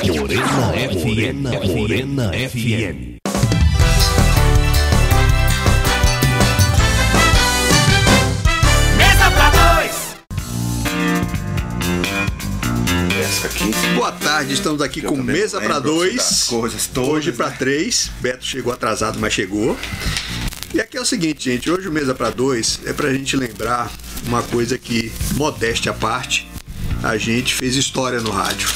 Morena FM. Mesa pra dois. Essa aqui. Boa tarde, estamos aqui com Mesa para Dois. Hoje para 3. Beto chegou atrasado, mas chegou. E aqui é o seguinte, gente. Hoje o Mesa para Dois é pra gente lembrar uma coisa que, modéstia à parte, a gente fez história no rádio.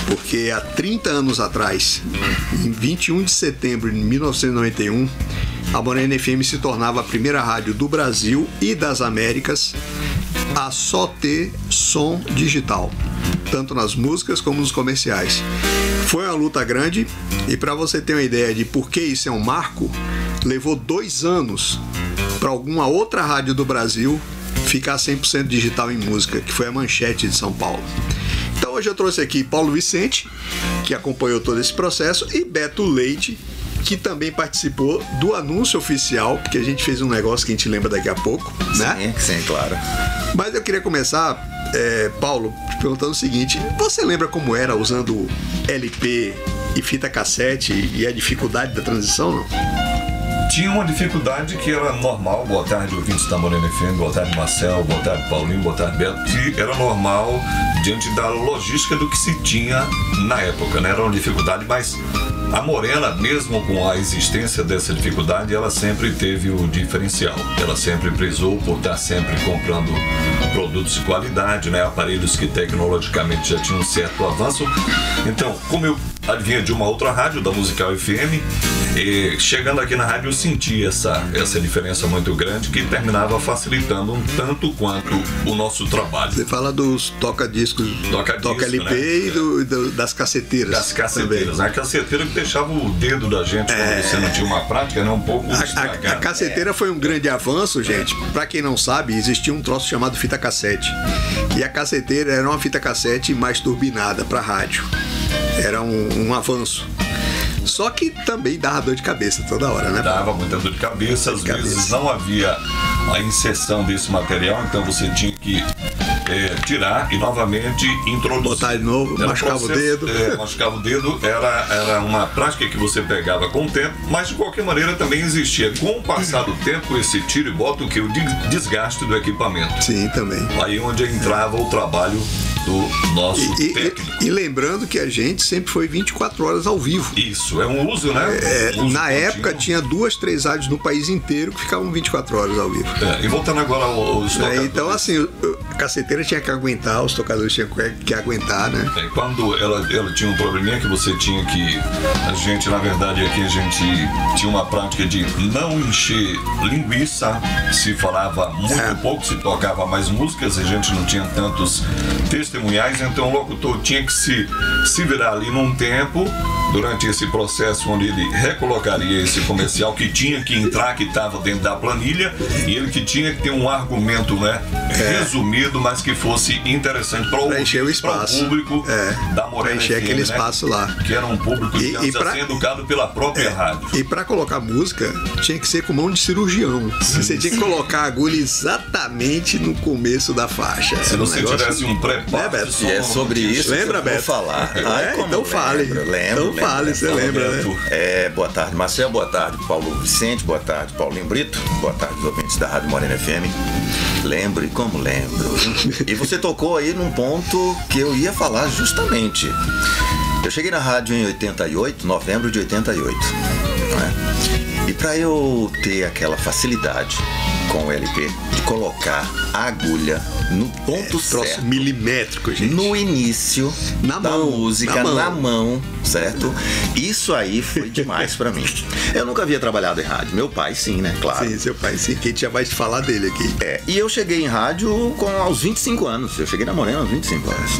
Porque há 30 anos atrás, em 21 de setembro de 1991, a Morena FM se tornava a primeira rádio do Brasil e das Américas a só ter som digital, tanto nas músicas como nos comerciais. Foi uma luta grande e, para você ter uma ideia de por que isso é um marco, levou 2 anos para alguma outra rádio do Brasil ficar 100% digital em música, que foi a Manchete de São Paulo. Então hoje eu trouxe aqui Paulo Vicente, que acompanhou todo esse processo, e Beto Leite, que também participou do anúncio oficial, porque a gente fez um negócio que a gente lembra daqui a pouco, né? Sim, claro. Mas eu queria começar, Paulo, te perguntando o seguinte: você lembra como era usando LP e fita cassete e a dificuldade da transição, não? Tinha uma dificuldade que era normal. Boa tarde, ouvintes da Morena FM, boa tarde, Marcel, boa tarde, Paulinho, boa tarde, Beto, que era normal diante da logística do que se tinha na época, né? Era uma dificuldade, mas a Morena, mesmo com a existência dessa dificuldade, ela sempre teve o diferencial. Ela sempre prezou por estar sempre comprando produtos de qualidade, né? Aparelhos que tecnologicamente já tinham um certo avanço. Então, como eu vinha de uma outra rádio, da Musical FM, e chegando aqui na rádio eu senti essa diferença muito grande, que terminava facilitando um tanto quanto o nosso trabalho. Você fala dos toca-discos, toca LP, né? E das caceteiras. Das caceteiras, né? A caceteira que deixava o dedo da gente quando você não tinha uma prática, né? Um pouco estragado. A caceteira foi um grande avanço, gente. Pra quem não sabe, existia um troço chamado fita cassete. E a caceteira era uma fita cassete mais turbinada pra rádio. Era um avanço. Só que também dava dor de cabeça toda hora, né? Dava muita dor de cabeça. Às vezes não havia a inserção desse material, então você tinha que tirar e novamente introduzir. Botar de novo, machucava o dedo. Machucava o dedo, era uma prática que você pegava com o tempo, mas de qualquer maneira também existia, com o passar do tempo, esse tiro e bota, o desgaste do equipamento. Sim, também. Aí onde entrava o trabalho do nosso técnico. E lembrando que a gente sempre foi 24 horas ao vivo. Isso, é um uso, né? Na época tinha 2, 3 rádios no país inteiro que ficavam 24 horas ao vivo. E voltando agora aos tocadores. Então, assim, a caceteira tinha que aguentar, os tocadores tinham que aguentar, né? Quando ela tinha um probleminha que você tinha que... A gente, na verdade, aqui a gente tinha uma prática de não encher linguiça, se falava muito pouco, se tocava mais músicas, a gente não tinha tantos testemunhais, então o locutor tinha que se virar ali num tempo, durante esse processo onde ele recolocaria esse comercial que tinha que entrar, que estava dentro da planilha, e ele que tinha que ter um argumento, né, resumido, mas que fosse interessante para encher o espaço, público da Morena, para encher aquele espaço, né? Lá, que era um público assim, educado pela própria rádio. E para colocar música tinha que ser com mão de cirurgião. Você tinha que colocar a agulha exatamente no começo da faixa. Se você tivesse um preparo, e é sobre isso lembra, que eu vou falar. Então fale. Fale, você lembra, né? Boa tarde, Marcel, boa tarde, Paulo Vicente, boa tarde, Paulinho Brito, boa tarde, os ouvintes da Rádio Morena FM. Lembre como lembro. E você tocou aí num ponto que eu ia falar justamente. Eu cheguei na rádio em 88, novembro de 88, né? E para eu ter aquela facilidade com o LP de colocar a agulha no ponto certo, milimétrico, gente, no início da música, na mão, certo? Isso aí foi demais pra mim. Eu nunca havia trabalhado em rádio. Meu pai sim, né? Claro. Sim, seu pai sim, que a gente já vai falar dele aqui. E eu cheguei em rádio aos 25 anos. Eu cheguei na Morena aos 25 anos.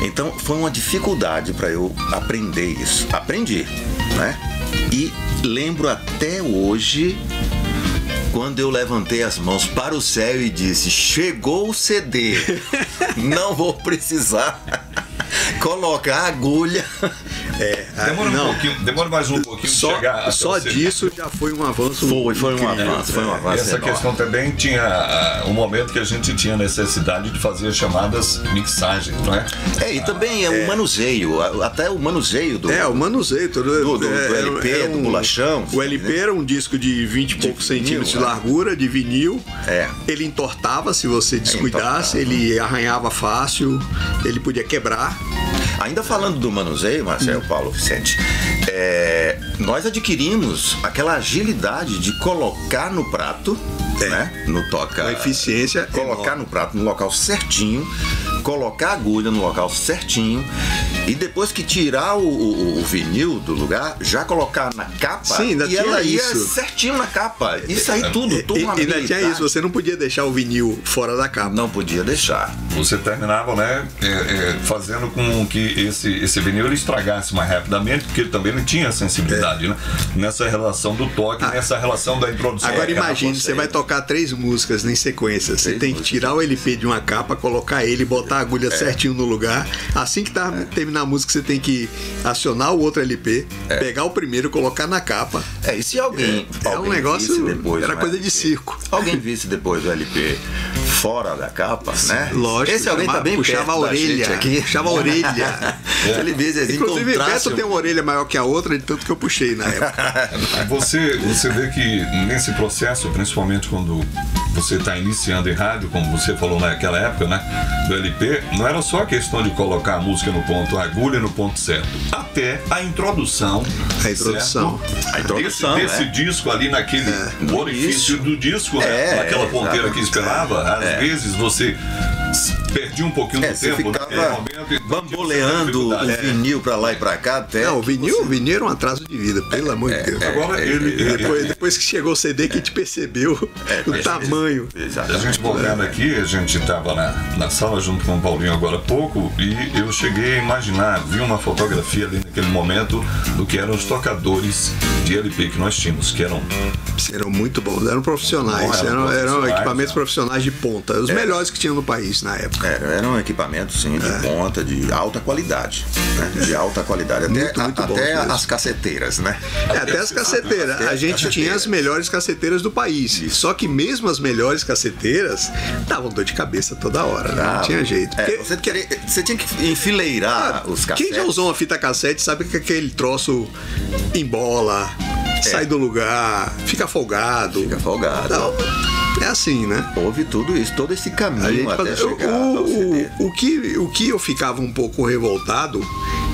Então foi uma dificuldade pra eu aprender isso. Aprendi, né? E lembro até hoje, quando eu levantei as mãos para o céu e disse: chegou o CD, não vou precisar colocar a agulha Demora mais um pouquinho de chegar. Só disso já foi um avanço. Foi um avanço. Essa enorme. questão também tinha um momento que a gente tinha necessidade de fazer chamadas mixagens, não é? E também o manuseio, até o manuseio do. O manuseio do LP, do bolachão. O LP era um disco de 20 e poucos centímetros de largura, de vinil. Ele entortava se você descuidasse, ele arranhava fácil, ele podia quebrar. Ainda falando do manuseio, Marcelo, Paulo, Vicente, nós adquirimos aquela agilidade de colocar no prato, né? No toca. A eficiência. Colocar no prato no local certinho, colocar a agulha no local certinho e depois que tirar o vinil do lugar, já colocar na capa. Sim, ainda e tinha ela ia isso. certinho na capa. Isso aí tudo uma ainda tinha isso, você não podia deixar o vinil fora da capa. Não podia deixar. Você terminava, né, fazendo com que esse vinil ele estragasse mais rapidamente, porque ele também não tinha sensibilidade, né? Nessa relação do toque, nessa relação da introdução. Agora imagine, você vai tocar 3 músicas em sequência. Você tem que tirar o LP de uma capa, colocar ele, botar a agulha certinho no lugar. Assim que terminar a música, você tem que acionar o outro LP, pegar o primeiro, colocar na capa. E se alguém um negócio, depois era coisa LP, de circo. Alguém visse depois o LP fora da capa, né? Lógico. Esse alguém tá bem puxava a orelha aqui. Puxava a orelha. Ele vê, inclusive, Beto tem uma orelha maior que a outra, de tanto que eu puxei na época. Você vê que nesse processo, principalmente quando você está iniciando em rádio, como você falou naquela época, né, do LP, não era só a questão de colocar a música no ponto, a agulha no ponto certo, até a introdução. Desse disco ali naquele orifício do disco, naquela ponteira que esperava. Às vezes você perdia um pouquinho do tempo, ficava bamboleando o vinil pra lá e pra cá até. Não, o vinil era um atraso de vida, pelo amor de Deus. Agora depois que chegou o CD que a gente percebeu o tamanho. A gente voltando aqui, a gente estava na sala junto com o Paulinho agora há pouco e eu cheguei a imaginar, vi uma fotografia ali naquele momento do que eram os tocadores de LP que nós tínhamos, que eram muito bons, eram profissionais, eram equipamentos profissionais de ponta, os melhores que tinham no país na época. Eram equipamentos, sim, de ponta, de alta qualidade, né? De alta qualidade, até as caceteiras, né? Até as caceteiras. A gente tinha as melhores caceteiras do país. Só que mesmo as melhores caceteiras davam dor de cabeça toda hora, não tinha jeito. Você tinha que enfileirar os cassetes. Quem já usou uma fita cassete sabe que aquele troço embola, sai do lugar, fica folgado. Então, é assim, né? Houve tudo isso, todo esse caminho até chegar ao CD. O que eu ficava um pouco revoltado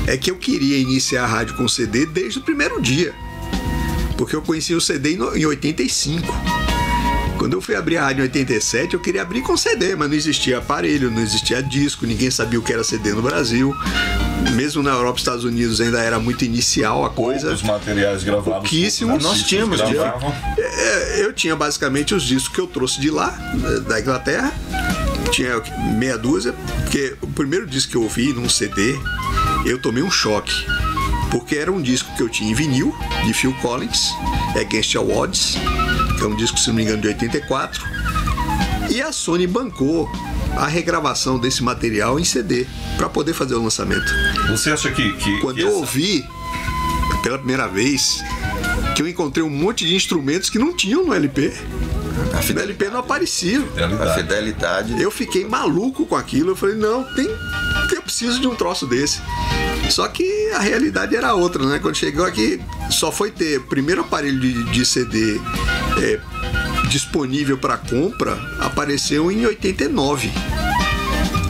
é que eu queria iniciar a rádio com CD desde o primeiro dia. Porque eu conheci o CD em 85. Quando eu fui abrir a rádio em 87, eu queria abrir com CD, mas não existia aparelho, não existia disco, ninguém sabia o que era CD no Brasil. Mesmo na Europa e Estados Unidos ainda era muito inicial a coisa. Os materiais gravados. Pouquíssimos. Nós tínhamos. Eu tinha basicamente os discos que eu trouxe de lá, da Inglaterra. Tinha meia dúzia, porque o primeiro disco que eu ouvi num CD, eu tomei um choque. Porque era um disco que eu tinha em vinil, de Phil Collins, Against All Odds, que é um disco, se não me engano, de 84. E a Sony bancou a regravação desse material em CD para poder fazer o lançamento. Você acha que quando eu ouvi pela primeira vez, que eu encontrei um monte de instrumentos que não tinham no LP. No LP não aparecia. A fidelidade. Eu fiquei maluco com aquilo. Eu falei, não, eu preciso de um troço desse. Só que a realidade era outra, né? Quando chegou aqui, só foi ter o primeiro aparelho de CD disponível para compra, apareceu em 89.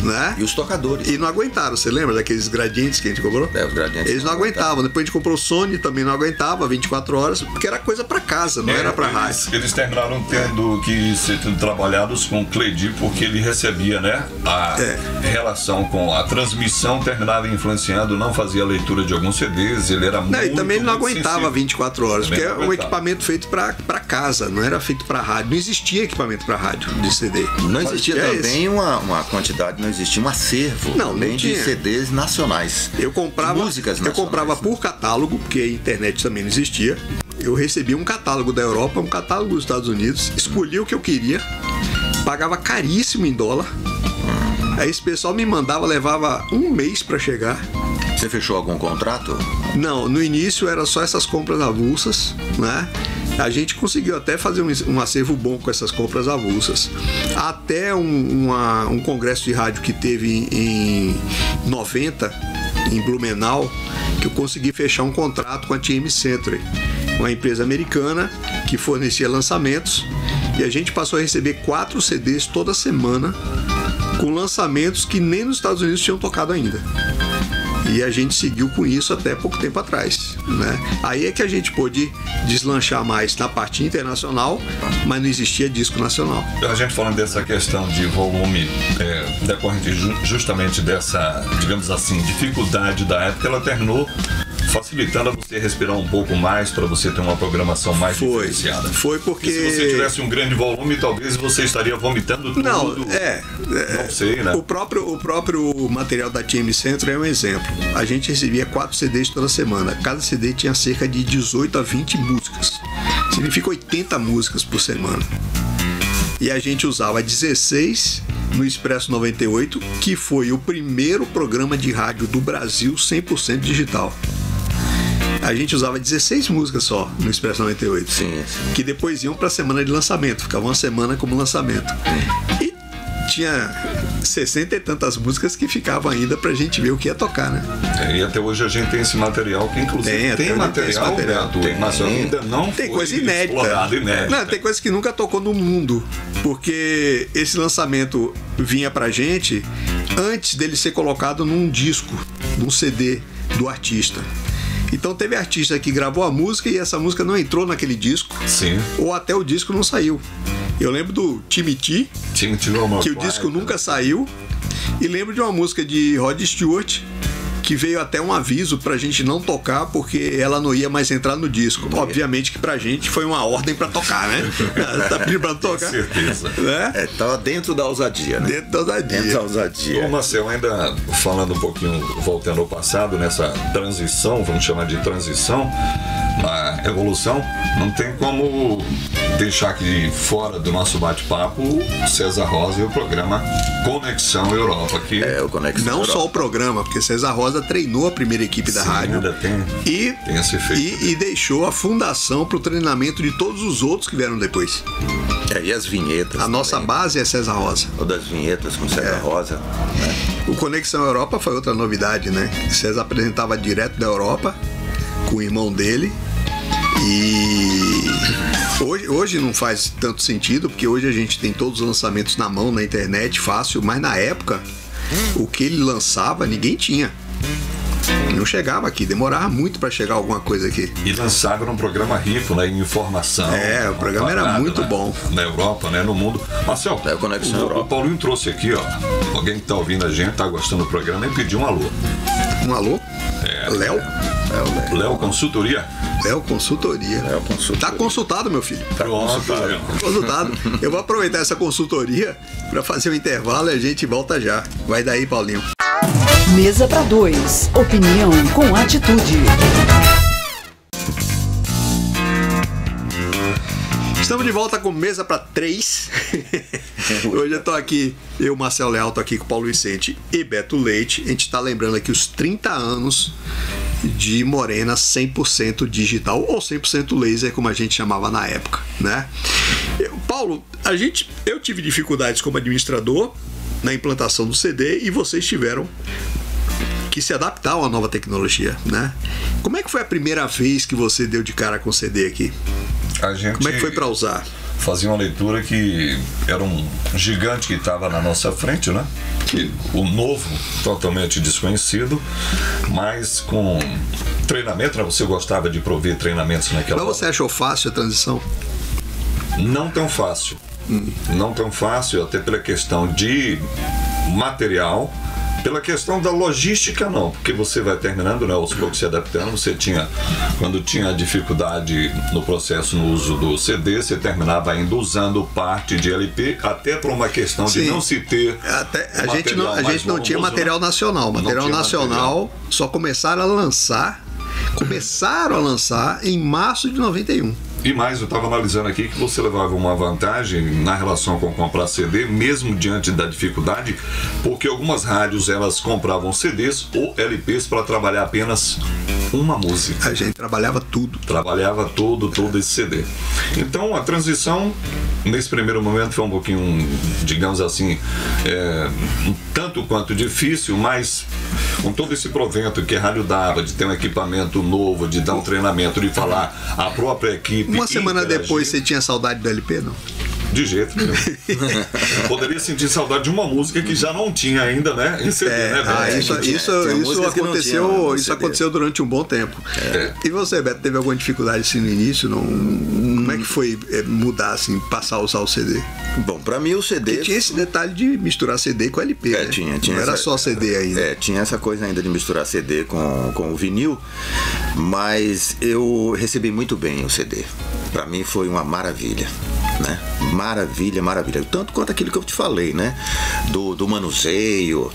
Né? E os tocadores. E não aguentaram, você lembra daqueles gradientes que a gente comprou? Os gradientes. Eles não aguentavam. Depois a gente comprou o Sony, também não aguentava 24 horas, porque era coisa pra casa, não era pra rádio. Eles terminaram tendo que ser trabalhados com o Cleidi, porque ele recebia, né, a relação com a transmissão, terminava influenciando, não fazia leitura de alguns CDs, ele era muito. E também ele não aguentava sensível. 24 horas, também porque é um equipamento feito pra casa, não era feito pra rádio. Não existia equipamento pra rádio de CD. Não existia também uma quantidade, não existia um acervo nem de CDs nacionais. Eu comprava músicas nacionais. Eu comprava por catálogo, porque a internet também não existia. Eu recebia um catálogo da Europa, um catálogo dos Estados Unidos, escolhia o que eu queria, pagava caríssimo em dólar. Aí esse pessoal me mandava, levava um mês pra chegar. Você fechou algum contrato? Não, no início era só essas compras avulsas, né? A gente conseguiu até fazer um acervo bom com essas compras avulsas. Até um congresso de rádio que teve em 90, em Blumenau, que eu consegui fechar um contrato com a TM Century, uma empresa americana que fornecia lançamentos, e a gente passou a receber 4 CDs toda semana, com lançamentos que nem nos Estados Unidos tinham tocado ainda. E a gente seguiu com isso até pouco tempo atrás, né? Aí é que a gente pôde deslanchar mais na parte internacional, mas não existia disco nacional. A gente falando dessa questão de volume decorrente justamente dessa, digamos assim, dificuldade da época, ela terminou facilitando a você respirar um pouco mais para você ter uma programação mais diferenciada. Foi porque... E se você tivesse um grande volume, talvez você estaria vomitando tudo. Não sei, né? O próprio material da TM Centro é um exemplo. A gente recebia 4 CDs toda semana. Cada CD tinha cerca de 18 a 20 músicas. Significa 80 músicas por semana. E a gente usava 16 no Expresso 98, que foi o primeiro programa de rádio do Brasil 100% digital. A gente usava 16 músicas só no Expresso 98, sim. Que depois iam para a semana de lançamento, ficava uma semana como lançamento. E tinha 60 e tantas músicas que ficavam ainda pra gente ver o que ia tocar, né? E até hoje a gente tem esse material, que inclusive tem material, mas ainda não tem foi coisa inédita. Não, tem coisa que nunca tocou no mundo, porque esse lançamento vinha pra gente antes dele ser colocado num disco, num CD do artista. Então teve artista que gravou a música e essa música não entrou naquele disco. Sim. Ou até o disco não saiu. Eu lembro do Timothy, que o disco nunca saiu. E lembro de uma música de Rod Stewart, que veio até um aviso pra gente não tocar, porque ela não ia mais entrar no disco. Obviamente que pra gente foi uma ordem pra tocar, né? Tá pedindo pra tocar. Com certeza. Né? Tava dentro da ousadia, né? Dentro da ousadia. Ô, Marcel, ainda falando um pouquinho, voltando ao passado, nessa transição, vamos chamar de transição, na evolução, não tem como deixar aqui fora do nosso bate-papo o César Rosa e o programa Conexão Europa. Que o Conexão não Europa. Só o programa, porque César Rosa treinou a primeira equipe da rádio. Ainda tem esse efeito. E deixou a fundação para o treinamento de todos os outros que vieram depois. E as vinhetas. A nossa base é César Rosa. O das vinhetas com César Rosa. Né? O Conexão Europa foi outra novidade, né? César apresentava direto da Europa com o irmão dele. E hoje não faz tanto sentido, porque hoje a gente tem todos os lançamentos na mão, na internet, fácil, mas na época o que ele lançava ninguém tinha. Não chegava aqui, demorava muito para chegar alguma coisa aqui. E lançava num programa rico, né, em informação. O programa era muito bom. Na Europa, né, no mundo. Marcel, o Paulinho trouxe aqui, ó. Alguém que tá ouvindo a gente, tá gostando do programa, e pediu um alô. Um alô? Léo? Léo Consultoria? Léo Consultoria. Tá consultado, meu filho. Tá consultado. Eu vou aproveitar essa consultoria para fazer um intervalo e a gente volta já. Vai daí, Paulinho. Mesa para 2. Opinião com atitude. Estamos de volta com Mesa para 3. Hoje eu tô aqui, eu, Marcel Leal, tô aqui com Paulo Vicente e Beto Leite. A gente tá lembrando aqui os 30 anos de Morena 100% digital ou 100% laser, como a gente chamava na época, né? Paulo, eu tive dificuldades como administrador na implantação do CD e vocês tiveram que se adaptar a uma nova tecnologia, né? Como é que foi a primeira vez que você deu de cara com o CD aqui? Como é que foi para usar? Fazia uma leitura que era um gigante que estava na nossa frente, né? O novo, totalmente desconhecido, mas com treinamento, né? Você gostava de prover treinamentos naquela hora. Mas você achou fácil a transição? Não tão fácil. Não tão fácil, até pela questão de material. Pela questão da logística, não, porque você vai terminando, né, aos poucos se adaptando. Quando tinha dificuldade no processo, no uso do CD, você terminava ainda usando parte de LP, até por uma questão de não se ter. A gente não tinha material nacional. Material nacional só começaram a lançar em março de 91. E mais, eu estava analisando aqui que você levava uma vantagem na relação com comprar CD, mesmo diante da dificuldade, porque algumas rádios elas compravam CDs ou LPs para trabalhar apenas uma música. A gente trabalhava tudo. Trabalhava todo esse CD. Então a transição, nesse primeiro momento, foi um pouquinho, digamos assim, um tanto quanto difícil, mas com todo esse provento que a rádio dava, de ter um equipamento novo, de dar um treinamento, de falar a própria equipe. Uma semana depois você tinha saudade do LP, não? De jeito nenhum. Poderia sentir saudade de uma música que já não tinha ainda, né? Em CD, né? Isso aconteceu durante um bom tempo. E você, Beto, teve alguma dificuldade assim no início? Como é que foi mudar, assim, passar a usar o CD? Bom, pra mim o CD... Porque tinha esse detalhe de misturar CD com LP, né? Tinha não era só CD ainda. Tinha essa coisa ainda de misturar CD com o vinil, mas eu recebi muito bem o CD. Pra mim foi uma maravilha, né? Maravilha. Tanto quanto aquilo que eu te falei, né? Do manuseio,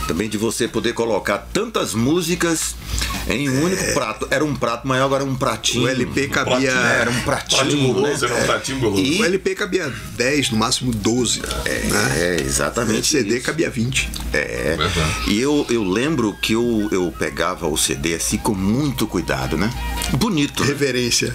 também de você poder colocar tantas músicas em um único prato. Era um prato maior, agora um pratinho. O LP cabia... Era um pratinho, guloso, era um pratinho guloso. O LP cabia 10, no máximo 12. Né? Exatamente. O CD cabia 20. E eu lembro que eu pegava o CD assim com muito cuidado, né? Bonito. Reverência.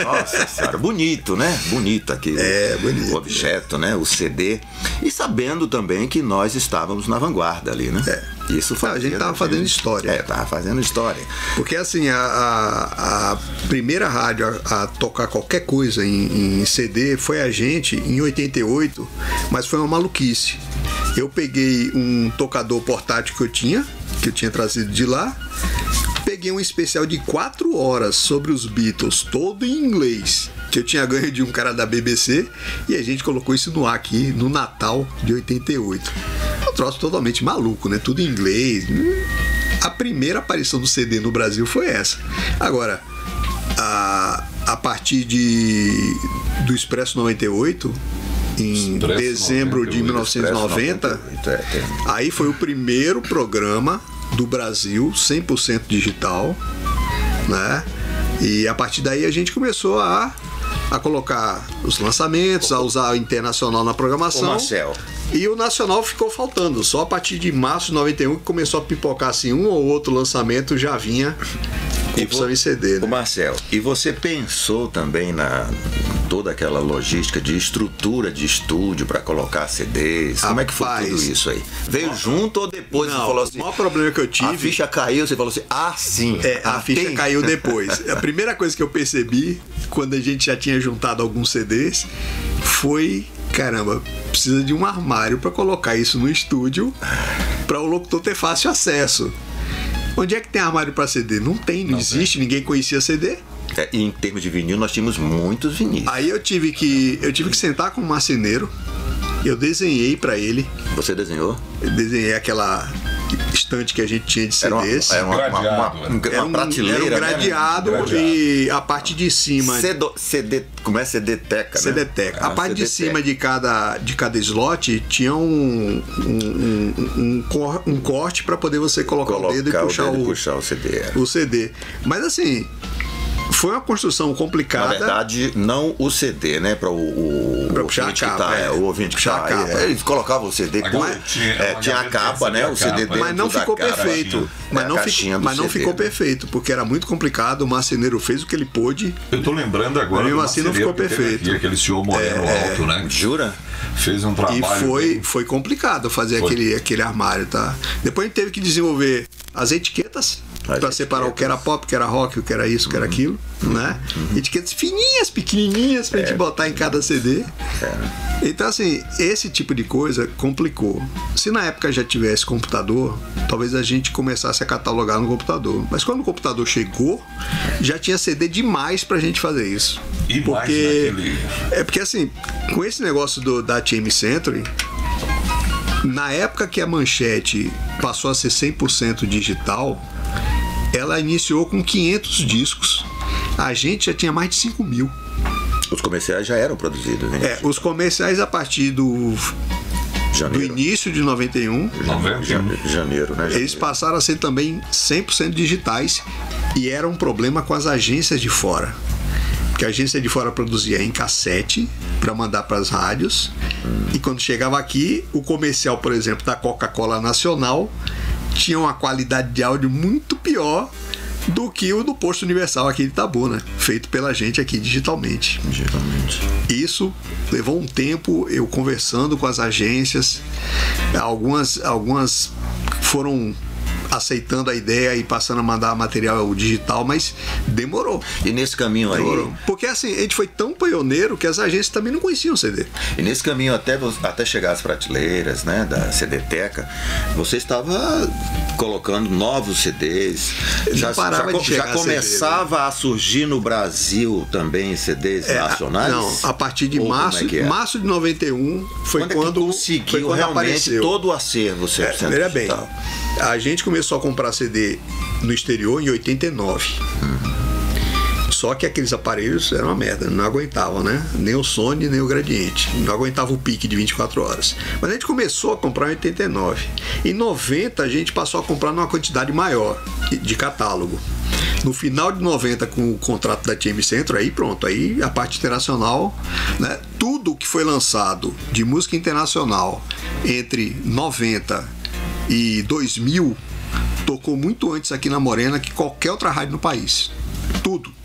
Nossa senhora, bonito, né? Bonito aqui. Bonito. O objeto, né? O CD. E sabendo também que nós estávamos na vanguarda ali, né? Isso a gente estava fazendo história. Estava fazendo história. Porque assim, a primeira rádio a tocar qualquer coisa em CD foi a gente em 88, mas foi uma maluquice. Eu peguei um tocador portátil que eu tinha trazido de lá, peguei um especial de 4 horas sobre os Beatles, todo em inglês, que eu tinha ganho de um cara da BBC, e a gente colocou isso no ar aqui no Natal de 88. Um troço totalmente maluco, né? Tudo em inglês. A primeira aparição do CD no Brasil foi essa. Agora, a partir do Expresso 98, em dezembro de 1990, aí foi o primeiro programa do Brasil 100% digital, né? E a partir daí a gente começou a colocar os lançamentos, a usar o internacional na programação. O Marcel. E o nacional ficou faltando. Só a partir de março de 91 que começou a pipocar assim, um ou outro lançamento já vinha com opção em CD, né? O Marcel, e você pensou também na toda aquela logística de estrutura de estúdio para colocar CDs? Como é que foi tudo isso aí? Veio junto ou depois? Não, você falou assim, o maior problema que eu tive... A ficha caiu, você falou assim, sim. A ficha caiu depois. A primeira coisa que eu percebi, quando a gente já tinha juntado alguns CDs, foi... Caramba, precisa de um armário para colocar isso no estúdio para o locutor ter fácil acesso. Onde é que tem armário para CD? Não existe, ninguém conhecia CD. E em termos de vinil, nós tínhamos muitos vinis. Aí eu tive que sentar com um marceneiro, eu desenhei para ele. Você desenhou? Eu desenhei aquela estante que a gente tinha de CDs. Era uma prateleira. Era um gradeado, né? E a parte de cima... CD, como é CD-teca, né? CD-teca. A parte de cima de cada slot tinha um corte para poder você colocar o dedo e puxar o CD. O CD. Mas assim... Foi uma construção complicada. Na verdade, não o CD, né? Para o puxar a capa. O ouvinte que tá. Eles colocavam o CD com. Tinha a capa, né? O CD dentro. Mas não ficou perfeito. Mas não ficou perfeito, porque era muito complicado. O marceneiro fez o que ele pôde. Eu tô lembrando agora. Mesmo assim não ficou perfeito. Aquele senhor moreno alto, né? Jura? Fez um trabalho. E foi complicado fazer aquele armário, tá? Depois a gente teve que desenvolver as etiquetas para separar o que era pop, o que era rock, o que era isso, o que era aquilo, né? Etiquetas fininhas, pequenininhas pra gente botar em cada CD. Então, assim, esse tipo de coisa complicou. Se na época já tivesse computador, talvez a gente começasse a catalogar no computador. Mas quando o computador chegou, já tinha CD demais pra gente fazer isso. E porque assim, com esse negócio da TM Century, na época que a Manchete passou a ser 100% digital, ela iniciou com 500 discos. A gente já tinha mais de 5.000. Os comerciais já eram produzidos, né? Os comerciais a partir do início de 91. Janeiro, né? Eles passaram a ser também 100% digitais. E era um problema com as agências de fora. que a agência de fora produzia em cassete para mandar para as rádios. E quando chegava aqui, o comercial, por exemplo, da Coca-Cola Nacional tinha uma qualidade de áudio muito pior do que o do Posto Universal aqui de Itabuna, feito pela gente aqui digitalmente. Isso levou um tempo, eu conversando com as agências, algumas foram aceitando a ideia e passando a mandar material digital, mas demorou. E nesse caminho demorou. aí... Porque assim, a gente foi tão pioneiro que as agências também não conheciam o CD. E nesse caminho até chegar às prateleiras, né, da CD-teca, você estava colocando novos CDs. Já começava a surgir no Brasil também CDs nacionais? Não, a partir de março de 91 foi quando conseguiu realmente apareceu todo o acervo 100% veja bem, digital. a gente começou a comprar CD no exterior em 89. Só que aqueles aparelhos eram uma merda, não aguentavam, né? Nem o Sony, nem o Gradiente. Não aguentava o pique de 24 horas. Mas a gente começou a comprar em 89. Em 90, a gente passou a comprar numa quantidade maior de catálogo. No final de 90, com o contrato da TM Centro, aí pronto, aí a parte internacional, né? Tudo que foi lançado de música internacional entre 90 e 2000 tocou muito antes aqui na Morena que qualquer outra rádio no país. Tudo.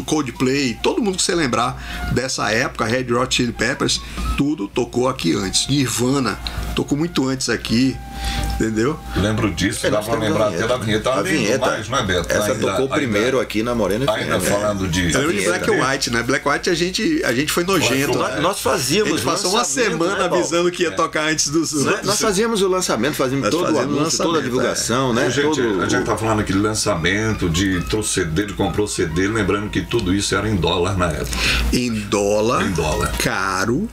Coldplay, todo mundo que você lembrar dessa época, Red Hot Chili Peppers, tudo tocou aqui antes. Nirvana tocou muito antes aqui, entendeu? Lembro disso, dá pra lembrar até da vinheta. A vinheta, mais, não é, Beto? Essa tocou primeiro aqui na Morena FM. Ainda falando de... Eu lembro de Black White, né? Black White a gente foi nojento. Nós fazíamos. A gente passou uma semana avisando que ia tocar antes dos outros. Nós fazíamos o lançamento, fazíamos todo o anúncio, toda a divulgação, né? A gente tá falando aqui de lançamento, de trouxe CD, de comprou CD, lembrando que tudo isso era em dólar na época. Em dólar. Caro.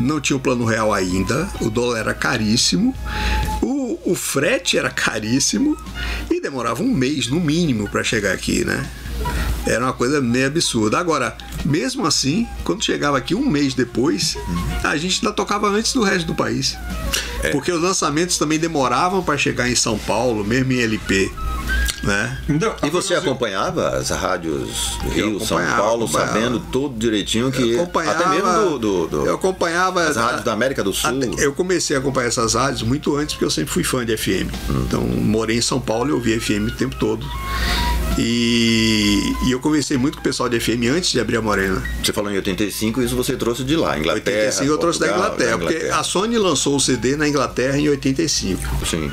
Não tinha o plano real ainda. O dólar era caríssimo. O frete era caríssimo. E demorava um mês, no mínimo, para chegar aqui, né? Era uma coisa meio absurda. Agora, mesmo assim, quando chegava aqui um mês depois, a gente ainda tocava antes do resto do país. Porque os lançamentos também demoravam para chegar em São Paulo, mesmo em LP. Né? Então, e você acompanhava as rádios Rio, São Paulo, sabendo tudo direitinho que até mesmo eu acompanhava as rádios da América do Sul. Eu comecei a acompanhar essas rádios muito antes, porque eu sempre fui fã de FM. Então morei em São Paulo e ouvi FM o tempo todo. E eu conversei muito com o pessoal de FM antes de abrir a Morena. Você falou em 85, isso você trouxe de lá, Inglaterra. 85 eu trouxe da Inglaterra, porque a Sony lançou o CD na Inglaterra em 85. Sim.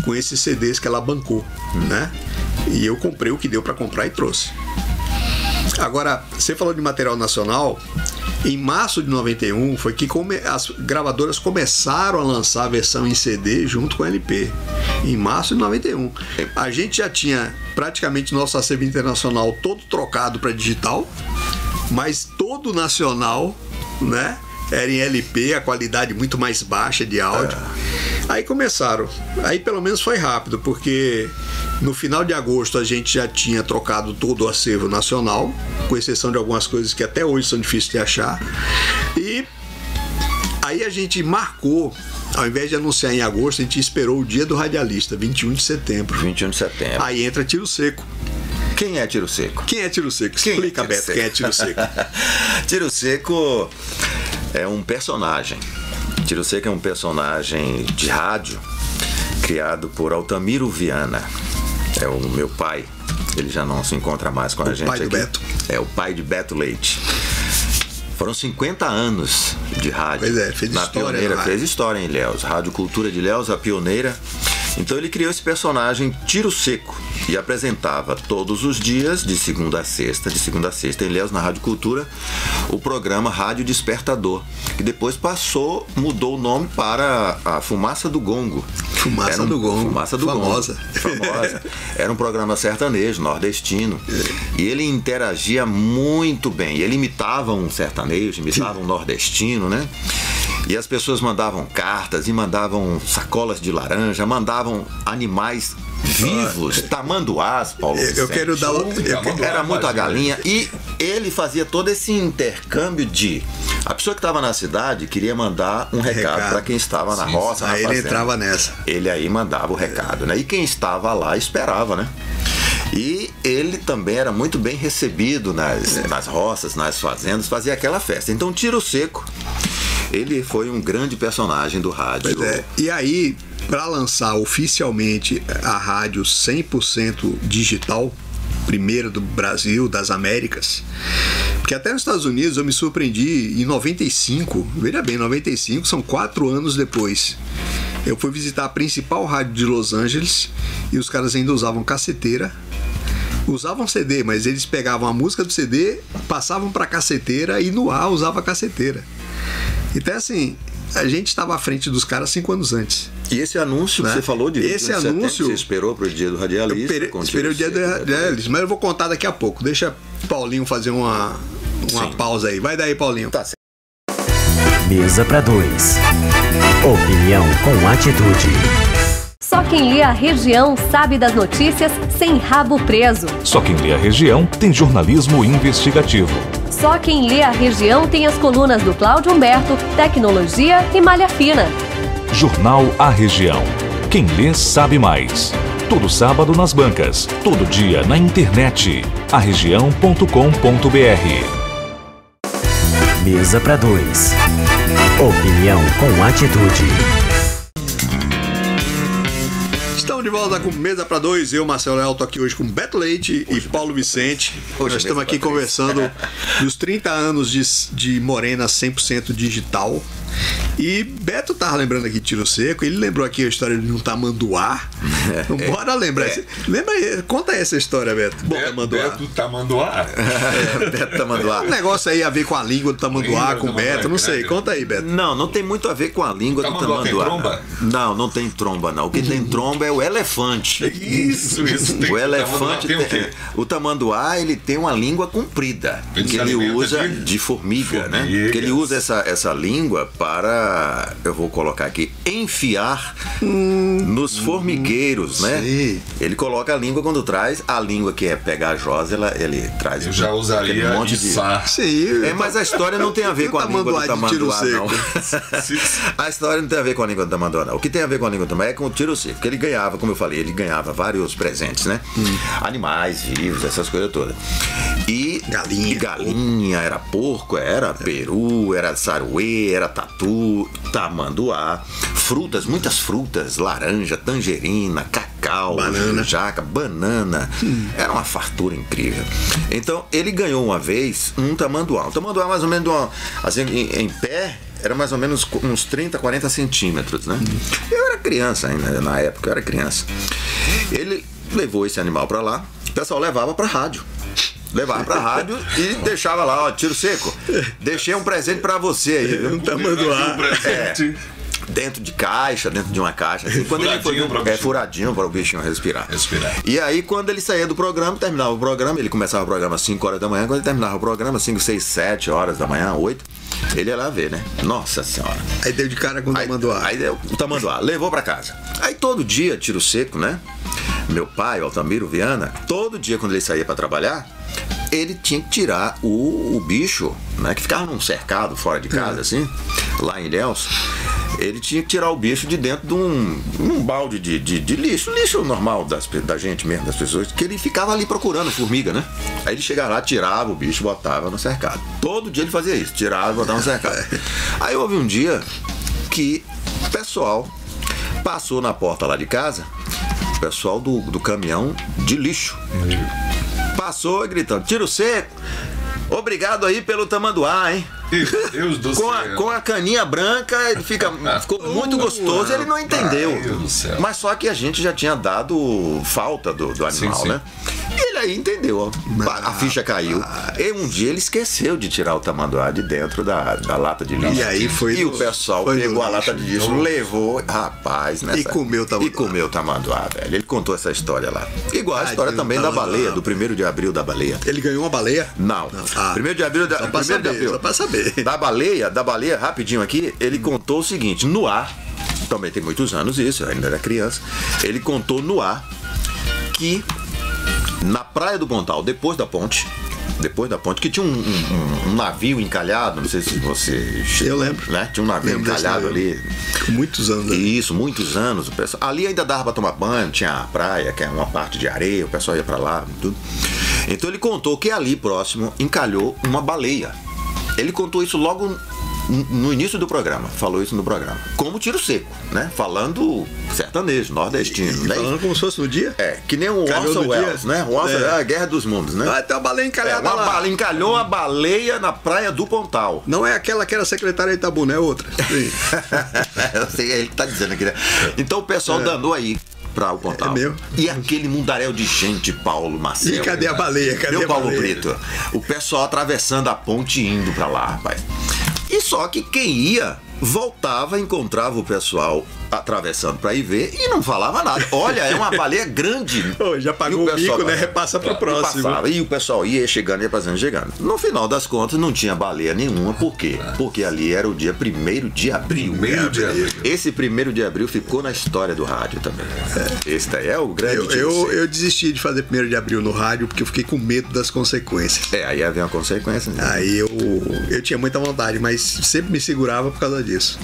Com esses CDs que ela bancou, né? E eu comprei o que deu para comprar e trouxe. Agora, você falou de material nacional. Em março de 91 foi que as gravadoras começaram a lançar a versão em CD junto com o LP. Em março de 91. A gente já tinha praticamente nosso acervo internacional todo trocado para digital, mas todo nacional, né? Era em LP, a qualidade muito mais baixa de áudio. Aí começaram. Aí pelo menos foi rápido, porque no final de agosto a gente já tinha trocado todo o acervo nacional, com exceção de algumas coisas que até hoje são difíceis de achar. E aí a gente marcou, ao invés de anunciar em agosto, a gente esperou o dia do radialista, 21 de setembro. 21 de setembro. Aí entra Tiro Seco. Quem é Tiro Seco? Quem é Tiro Seco? Explica, Beto, quem é Tiro Seco. Tiro Seco é um personagem. Tiro Seco é um personagem de rádio criado por Altamiro Viana. É o meu pai. Ele já não se encontra mais com a gente aqui. O pai do Beto. É o pai de Beto Leite. Foram 50 anos de rádio. Pois é, fez na história. Pioneira, fez história em Ilhéus. Rádio Cultura de Ilhéus, a pioneira. Então ele criou esse personagem Tiro Seco e apresentava todos os dias, de segunda a sexta em Ilhéus, na Rádio Cultura, o programa Rádio Despertador, que depois mudou o nome para a Fumaça do Gongo. Fumaça do Gongo. Famosa. Era um programa sertanejo, nordestino. E ele interagia muito bem. Ele imitava um sertanejo, imitava um nordestino, né? E as pessoas mandavam cartas e mandavam sacolas de laranja, mandavam animais vivos, tamanduás, Paulo Vicente. Eu quero dar Era muita galinha. E ele fazia todo esse intercâmbio de... A pessoa que estava na cidade queria mandar um recado para quem estava na roça, na fazenda. Ele entrava nessa. Ele aí mandava o recado, né? E quem estava lá esperava, né? E ele também era muito bem recebido nas roças, nas fazendas, fazia aquela festa. Então, Tiro Seco, ele foi um grande personagem do rádio. Pois é. E aí, para lançar oficialmente a rádio 100% digital, primeira do Brasil, das Américas, porque até nos Estados Unidos eu me surpreendi em 95, veja bem, 95 são 4 anos depois. Eu fui visitar a principal rádio de Los Angeles e os caras ainda usavam caceteira, usavam CD, mas eles pegavam a música do CD, passavam para caceteira e no ar usava a caceteira. Então assim, a gente estava à frente dos caras 5 anos antes. E esse anúncio que você falou de esse anúncio, você esperou para o dia do radialista? Esperei o dia do radialista, mas eu vou contar daqui a pouco. Deixa Paulinho fazer uma pausa aí. Vai daí, Paulinho. Tá certo. Mesa para dois. Opinião com atitude. Só quem lê a região sabe das notícias sem rabo preso. Só quem lê a região tem jornalismo investigativo. Só quem lê a região tem as colunas do Cláudio Humberto, Tecnologia e Malha Fina. Jornal A Região. Quem lê sabe mais. Todo sábado nas bancas, todo dia na internet. aregião.com.br. Mesa para dois. Opinião com atitude. Estamos de volta com Mesa para Dois. Eu, Marcelo Leal, tô aqui hoje com Beto Leite e Paulo Vicente. Nós estamos aqui conversando dos 30 anos de Morena 100% digital. E Beto tava lembrando aqui de Tiro Seco, ele lembrou aqui a história de um tamanduá. Bora lembrar. Lembra aí, conta essa história, Beto. Beto Tamanduá. Beto Tamanduá. Um negócio aí a ver com a língua do tamanduá, com o Beto, não sei. Conta aí, Beto. Não tem muito a ver com a língua do tamanduá. Tem tromba? Não tem tromba, não. O que tem tromba é o elefante. Isso. O elefante tem o quê? O tamanduá, ele tem uma língua comprida, que ele usa de formiga, né? Que ele usa essa língua para, eu vou colocar aqui, enfiar nos formigueiros, né? Sim. Ele coloca a língua quando traz, a língua que é pegajosa, ele traz. Eu já usaria um monte de Sim. mas a história não tem a ver com a língua do tamanduá, não. A história não tem a ver com a língua do tamanduá, não. O que tem a ver com a língua do tamanduá é com o Tiro Seco, porque ele ganhava, como eu falei, ele ganhava vários presentes, né? Animais vivos, essas coisas todas. E galinha, era porco, era peru, era saruê, era tatu, tamanduá, frutas, muitas frutas, laranja, tangerina, cacau, jaca, banana. Era uma fartura incrível. Então, ele ganhou uma vez um tamanduá. Um tamanduá mais ou menos, assim, em pé, era mais ou menos uns 30, 40 centímetros, né? Eu era criança ainda, na época eu era criança. Ele levou esse animal pra lá, o pessoal levava pra rádio. Levava pra rádio e deixava lá, ó, Tiro Seco, deixei um presente pra você aí, viu? Um tamanduá. Dentro de caixa, dentro de uma caixa. Assim, quando furadinho ele foi, furadinho para o bichinho respirar. E aí, quando ele saía do programa, terminava o programa, ele começava o programa às 5 horas da manhã, quando ele terminava o programa, 5, 6, 7 horas da manhã, 8, ele ia lá ver, né? Nossa Senhora. Aí deu de cara com o tamanduá. Aí deu o tamanduá, levou pra casa. Aí todo dia, Tiro Seco, né? Meu pai, o Altamiro Viana, todo dia quando ele saía pra trabalhar, ele tinha que tirar o bicho, né? Que ficava num cercado fora de casa, assim, lá em Ilhéus. Ele tinha que tirar o bicho de dentro de um balde de lixo normal da gente mesmo, das pessoas, que ele ficava ali procurando formiga, né? Aí ele chegava lá, tirava o bicho, botava no cercado. Todo dia ele fazia isso, tirava e botava no cercado. Aí houve um dia que o pessoal passou na porta lá de casa, o pessoal do caminhão de lixo. Passou gritando, Tiro Seco, obrigado aí pelo tamanduá, hein? Deus do céu. Com a caninha branca, ele ficou muito gostoso, ele não entendeu. Mas só que a gente já tinha dado falta do animal, sim. Né? E ele aí entendeu, a ficha caiu. E um dia ele esqueceu de tirar o tamanduá de dentro da lata de lixo. E aí o pessoal pegou a lata de lixo, levou, rapaz, nessa... E comeu o tamanduá, velho. Ele contou essa história lá. Igual a história também da baleia, do 1º de abril da baleia. Ele ganhou uma baleia? Não. 1º de abril Só pra saber. Da baleia, rapidinho aqui, ele contou o seguinte, no ar, também tem muitos anos isso, eu ainda era criança, ele contou no ar que na Praia do Pontal, depois da ponte, Depois da ponte, que tinha um navio encalhado, não sei se você... Eu lembro. Né? Tinha um navio encalhado ali. Muitos anos. Ali. Isso, muitos anos. O pessoal, ali ainda dava pra tomar banho, tinha a praia, que é uma parte de areia, o pessoal ia pra lá, tudo. Então ele contou que ali próximo encalhou uma baleia. Ele contou isso logo no início do programa, falou isso no programa. Como tiro seco, né? Falando sertanejo, nordestino. Né? Falando como se fosse no dia? Que nem o Orson Welles, né? O Orson é a Guerra dos Mundos, né? Tem uma baleia encalhada lá. Baleia encalhou a baleia na praia do Pontal. Não é aquela que era secretária de Itabuna, é outra. Sim. Eu sei, ele tá dizendo aqui, né? Então o pessoal danou aí para o Pontal. E aquele mundaréu de gente, Paulo Marcelo. E cadê a baleia? Cadê Meu a Paulo baleia? Brito? O pessoal atravessando a ponte e indo para lá, rapaz. E só que quem ia, voltava, encontrava o pessoal atravessando para ir ver e não falava nada. Olha, é uma baleia grande. Já pagou o mico, né? Repassa pro próximo. E o pessoal ia chegando, ia passando, chegando. No final das contas, não tinha baleia nenhuma. Por quê? Porque ali era o dia 1º de abril. 1º de abril. Esse 1º de abril ficou na história do rádio também. Esse daí é o grande... Eu desisti de fazer 1º de abril no rádio porque eu fiquei com medo das consequências. Aí havia uma consequência. Né? Aí eu tinha muita vontade, mas sempre me segurava por causa disso.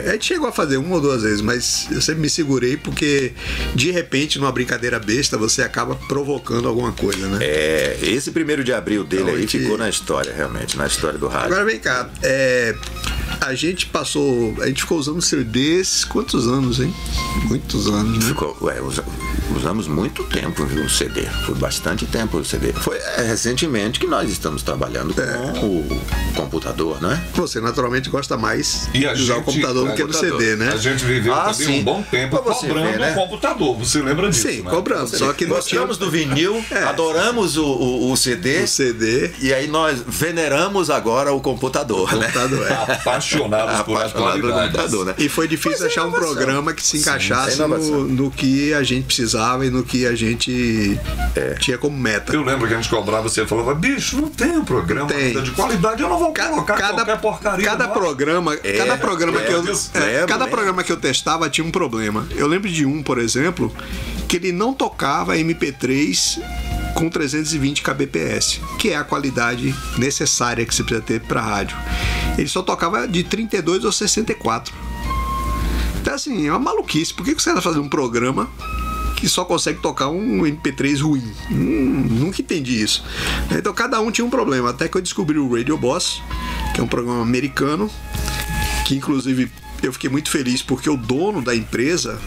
A gente chegou a fazer 1 ou 2 vezes, mas eu sempre me segurei porque de repente, numa brincadeira besta, você acaba provocando alguma coisa, né? Esse 1º de abril dele aí ficou na história, realmente, na história do rádio. Agora vem cá, a gente ficou usando CDs, quantos anos, hein? Muitos anos, né? Usamos muito tempo, viu, o CD. Foi bastante tempo o CD. Foi recentemente que nós estamos trabalhando com o computador, né? Você naturalmente gosta mais de usar o computador do que no CD, né? A gente viveu também um bom tempo cobrando o computador. Você lembra disso? Sim, né? cobrando. Só que gostamos do vinil, adoramos o CD. O CD. E aí nós veneramos agora o computador, né? Apaixonados por computador, né? E foi difícil achar um programa que se encaixasse no que a gente precisava e no que a gente tinha como meta. Eu lembro que a gente cobrava, você falava, bicho, não tem um programa de qualidade, eu não vou colocar qualquer porcaria. Cada programa que eu testava tinha um problema. Eu lembro de um, por exemplo, que ele não tocava MP3 com 320 kbps, que é a qualidade necessária que você precisa ter para rádio. Ele só tocava de 32 ou 64. Então assim, é uma maluquice. Por que você está fazendo um programa que só consegue tocar um MP3 ruim? Nunca entendi isso. Então cada um tinha um problema, até que eu descobri o Radio Boss, que é um programa americano, que inclusive eu fiquei muito feliz porque o dono da empresa,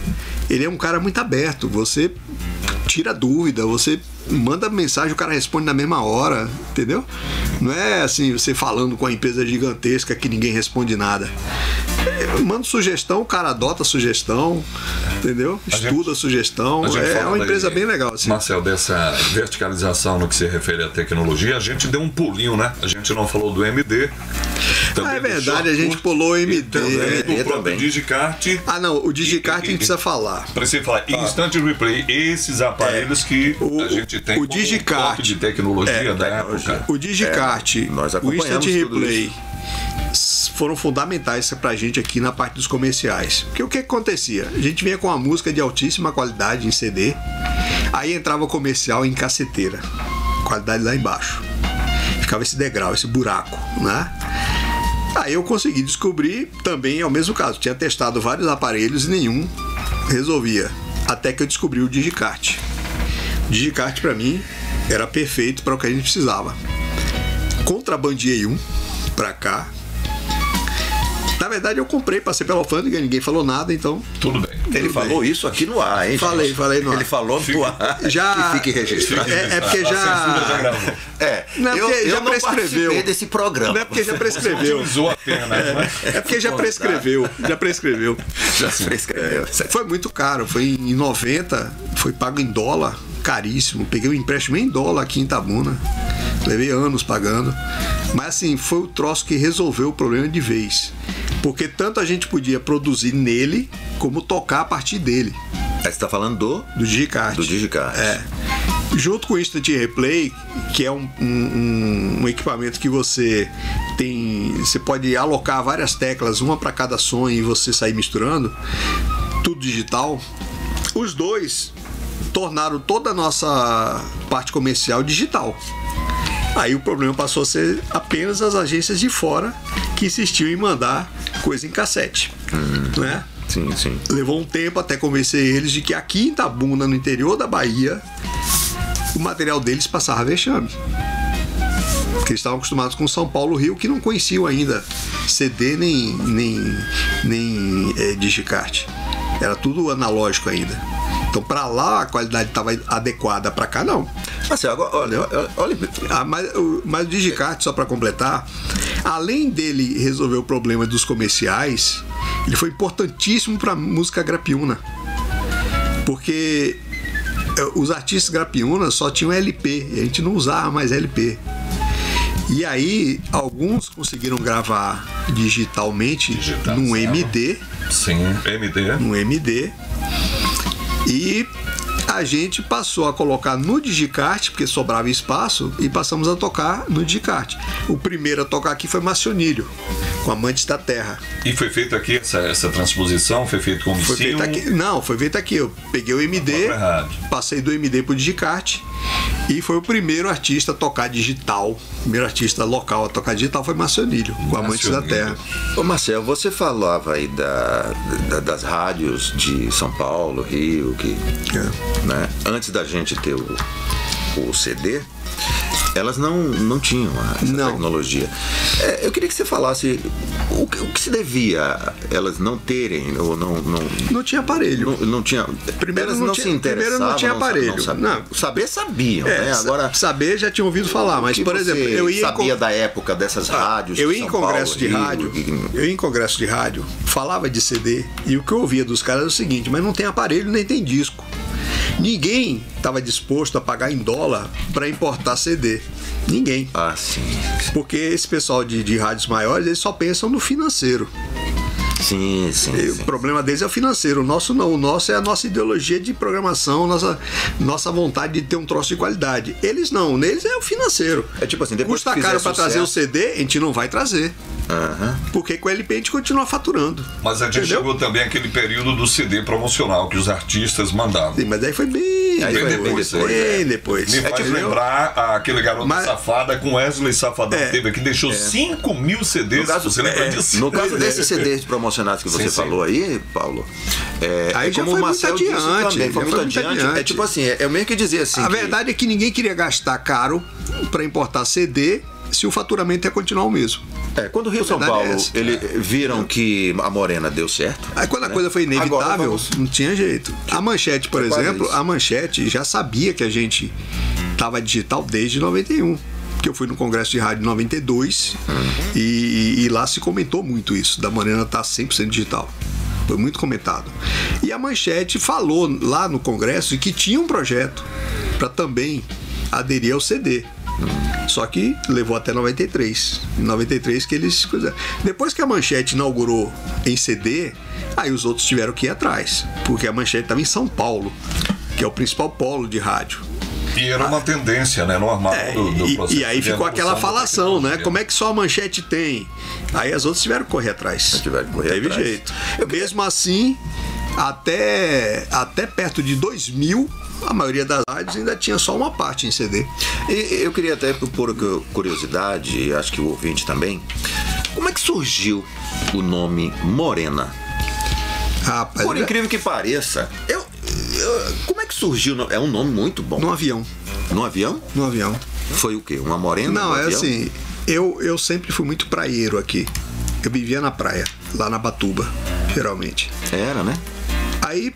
ele é um cara muito aberto. Você tira dúvida, você manda mensagem, o cara responde na mesma hora, entendeu? Não é assim, você falando com a empresa gigantesca que ninguém responde nada. Manda sugestão, o cara adota a sugestão, entendeu? Estuda a sugestão. É uma empresa bem legal. Assim. Marcel, dessa verticalização no que se refere à tecnologia, a gente deu um pulinho, né? A gente não falou do MD. É verdade, a gente pulou o MD. O próprio Digicart. Não, o Digicart a gente precisa falar. Precisa falar. Instant Replay, esses aparelhos que a gente tem o Digicart de tecnologia da época. O Digicart, o Instant Replay foram fundamentais pra gente aqui na parte dos comerciais. Porque o que acontecia? A gente vinha com uma música de altíssima qualidade em CD, aí entrava o comercial em caceteira, qualidade lá embaixo. Ficava esse degrau, esse buraco, né? Aí eu consegui descobrir também, é o mesmo caso, tinha testado vários aparelhos e nenhum resolvia. Até que eu descobri o Digicart. O Digicart pra mim era perfeito para o que a gente precisava. Contrabandeei um pra cá. Na verdade eu comprei, passei pela alfândega, ninguém falou nada, então tudo bem. Ele falou isso aqui no ar, hein? Falei no ar. Ele falou no ar. Já fique registrado. É porque já eu não prescreveu desse programa. Não é porque já prescreveu. Usou a pena, né? É porque já prescreveu. Já prescreveu. Foi muito caro. Foi em 90, foi pago em dólar, caríssimo. Peguei um empréstimo em dólar aqui em Itabuna. Levei anos pagando. Mas assim, foi o troço que resolveu o problema de vez. Porque tanto a gente podia produzir nele, como tocar a partir dele. Você está falando do Digicart. Do Digicart. Junto com o Instant Replay, que é um equipamento que você pode alocar várias teclas, uma para cada som e você sair misturando, tudo digital. Os dois tornaram toda a nossa parte comercial digital. Aí o problema passou a ser apenas as agências de fora que insistiam em mandar coisa em cassete, né? Sim, sim. Levou um tempo até convencer eles de que aqui em Itabuna, no interior da Bahia, o material deles passava vexame. Porque eles estavam acostumados com São Paulo, Rio, que não conheciam ainda CD nem digicart. Era tudo analógico ainda. Então, para lá, a qualidade estava adequada, para cá, não. Marcelo, agora, olha. Mas o digicart, só para completar, além dele resolver o problema dos comerciais, ele foi importantíssimo para a música grapiúna. Porque os artistas grapiúnas só tinham LP, e a gente não usava mais LP. E aí, alguns conseguiram gravar digitalmente num MD. Sim, MD. Num MD. E a gente passou a colocar no digicart, porque sobrava espaço, e passamos a tocar no digicart. O primeiro a tocar aqui foi Marcionílio, com Amantes da Terra. E foi feito aqui essa transposição? Foi feito com o Foi feito aqui. Não, foi feito aqui. Eu peguei o MD, passei do MD pro digicart, e foi o primeiro artista a tocar digital. O primeiro artista local a tocar digital foi Marcionílio, com Amantes da Terra. Ô Marcelo, você falava aí das rádios de São Paulo, Rio, né? Antes da gente ter o CD, elas não tinham essa tecnologia. Eu queria que você falasse o que se devia a elas não terem ou não... Não tinha aparelho. Não tinha... Primeiro elas não se interessavam. Primeiro não tinha aparelho. Saber sabiam, né? Agora, saber já tinha ouvido falar, mas por exemplo, eu ia sabia da época dessas rádios. Eu ia em congresso de rádio. Eu ia em congresso de rádio, falava de CD e o que eu ouvia dos caras era o seguinte: mas não tem aparelho nem tem disco. Ninguém estava disposto a pagar em dólar para importar CD. Ninguém. Ah, sim. Porque esse pessoal de rádios maiores, eles só pensam no financeiro. Sim. O problema deles é o financeiro. O nosso não. O nosso é a nossa ideologia de programação, nossa vontade de ter um troço de qualidade. Eles não. Neles é o financeiro. É tipo assim, depois custa caro para trazer o CD, a gente não vai trazer. Porque com o LP a gente continua faturando. Mas a gente chegou também aquele período do CD promocional que os artistas mandavam. Sim, mas aí foi bem depois. Me faz lembrar aquele Garoto Safada com Wesley Safadão teve aqui, deixou 5.000 CDs. Você lembra disso? No caso desses CDs promocionados que você falou aí, Paulo, aí já foi muito adiante. Foi muito adiante. É tipo assim, eu meio que dizer assim. A verdade é que ninguém queria gastar caro para importar CD se o faturamento ia continuar o mesmo. Quando o Rio São Paulo, eles viram que a Morena deu certo. Aí quando a coisa foi inevitável, não tinha jeito. A Manchete, por exemplo, a Manchete já sabia que a gente estava digital desde 91. Porque eu fui no Congresso de Rádio em 92 e lá se comentou muito isso, da Morena estar 100% digital. Foi muito comentado. E a Manchete falou lá no Congresso que tinha um projeto para também aderir ao CD. Só que levou até 93. Em 93 que eles... Depois que a Manchete inaugurou em CD, aí os outros tiveram que ir atrás. Porque a Manchete estava em São Paulo, que é o principal polo de rádio. E era uma tendência, né, normal do processo. E aí ficou aquela falação, né? Como é que só a Manchete tem? Aí as outras tiveram que correr atrás. Não teve jeito. Mesmo assim, até perto de 2000... a maioria das rádios ainda tinha só uma parte em CD. E eu queria até, por curiosidade, e acho que o ouvinte também, como é que surgiu o nome Morena? Rapaz, por incrível que pareça, como é que surgiu? É um nome muito bom. No avião. No avião? No avião. Foi o quê? Uma morena? Não, assim, eu sempre fui muito praieiro aqui. Eu vivia na praia, lá na Batuba, geralmente. Era, né? Aí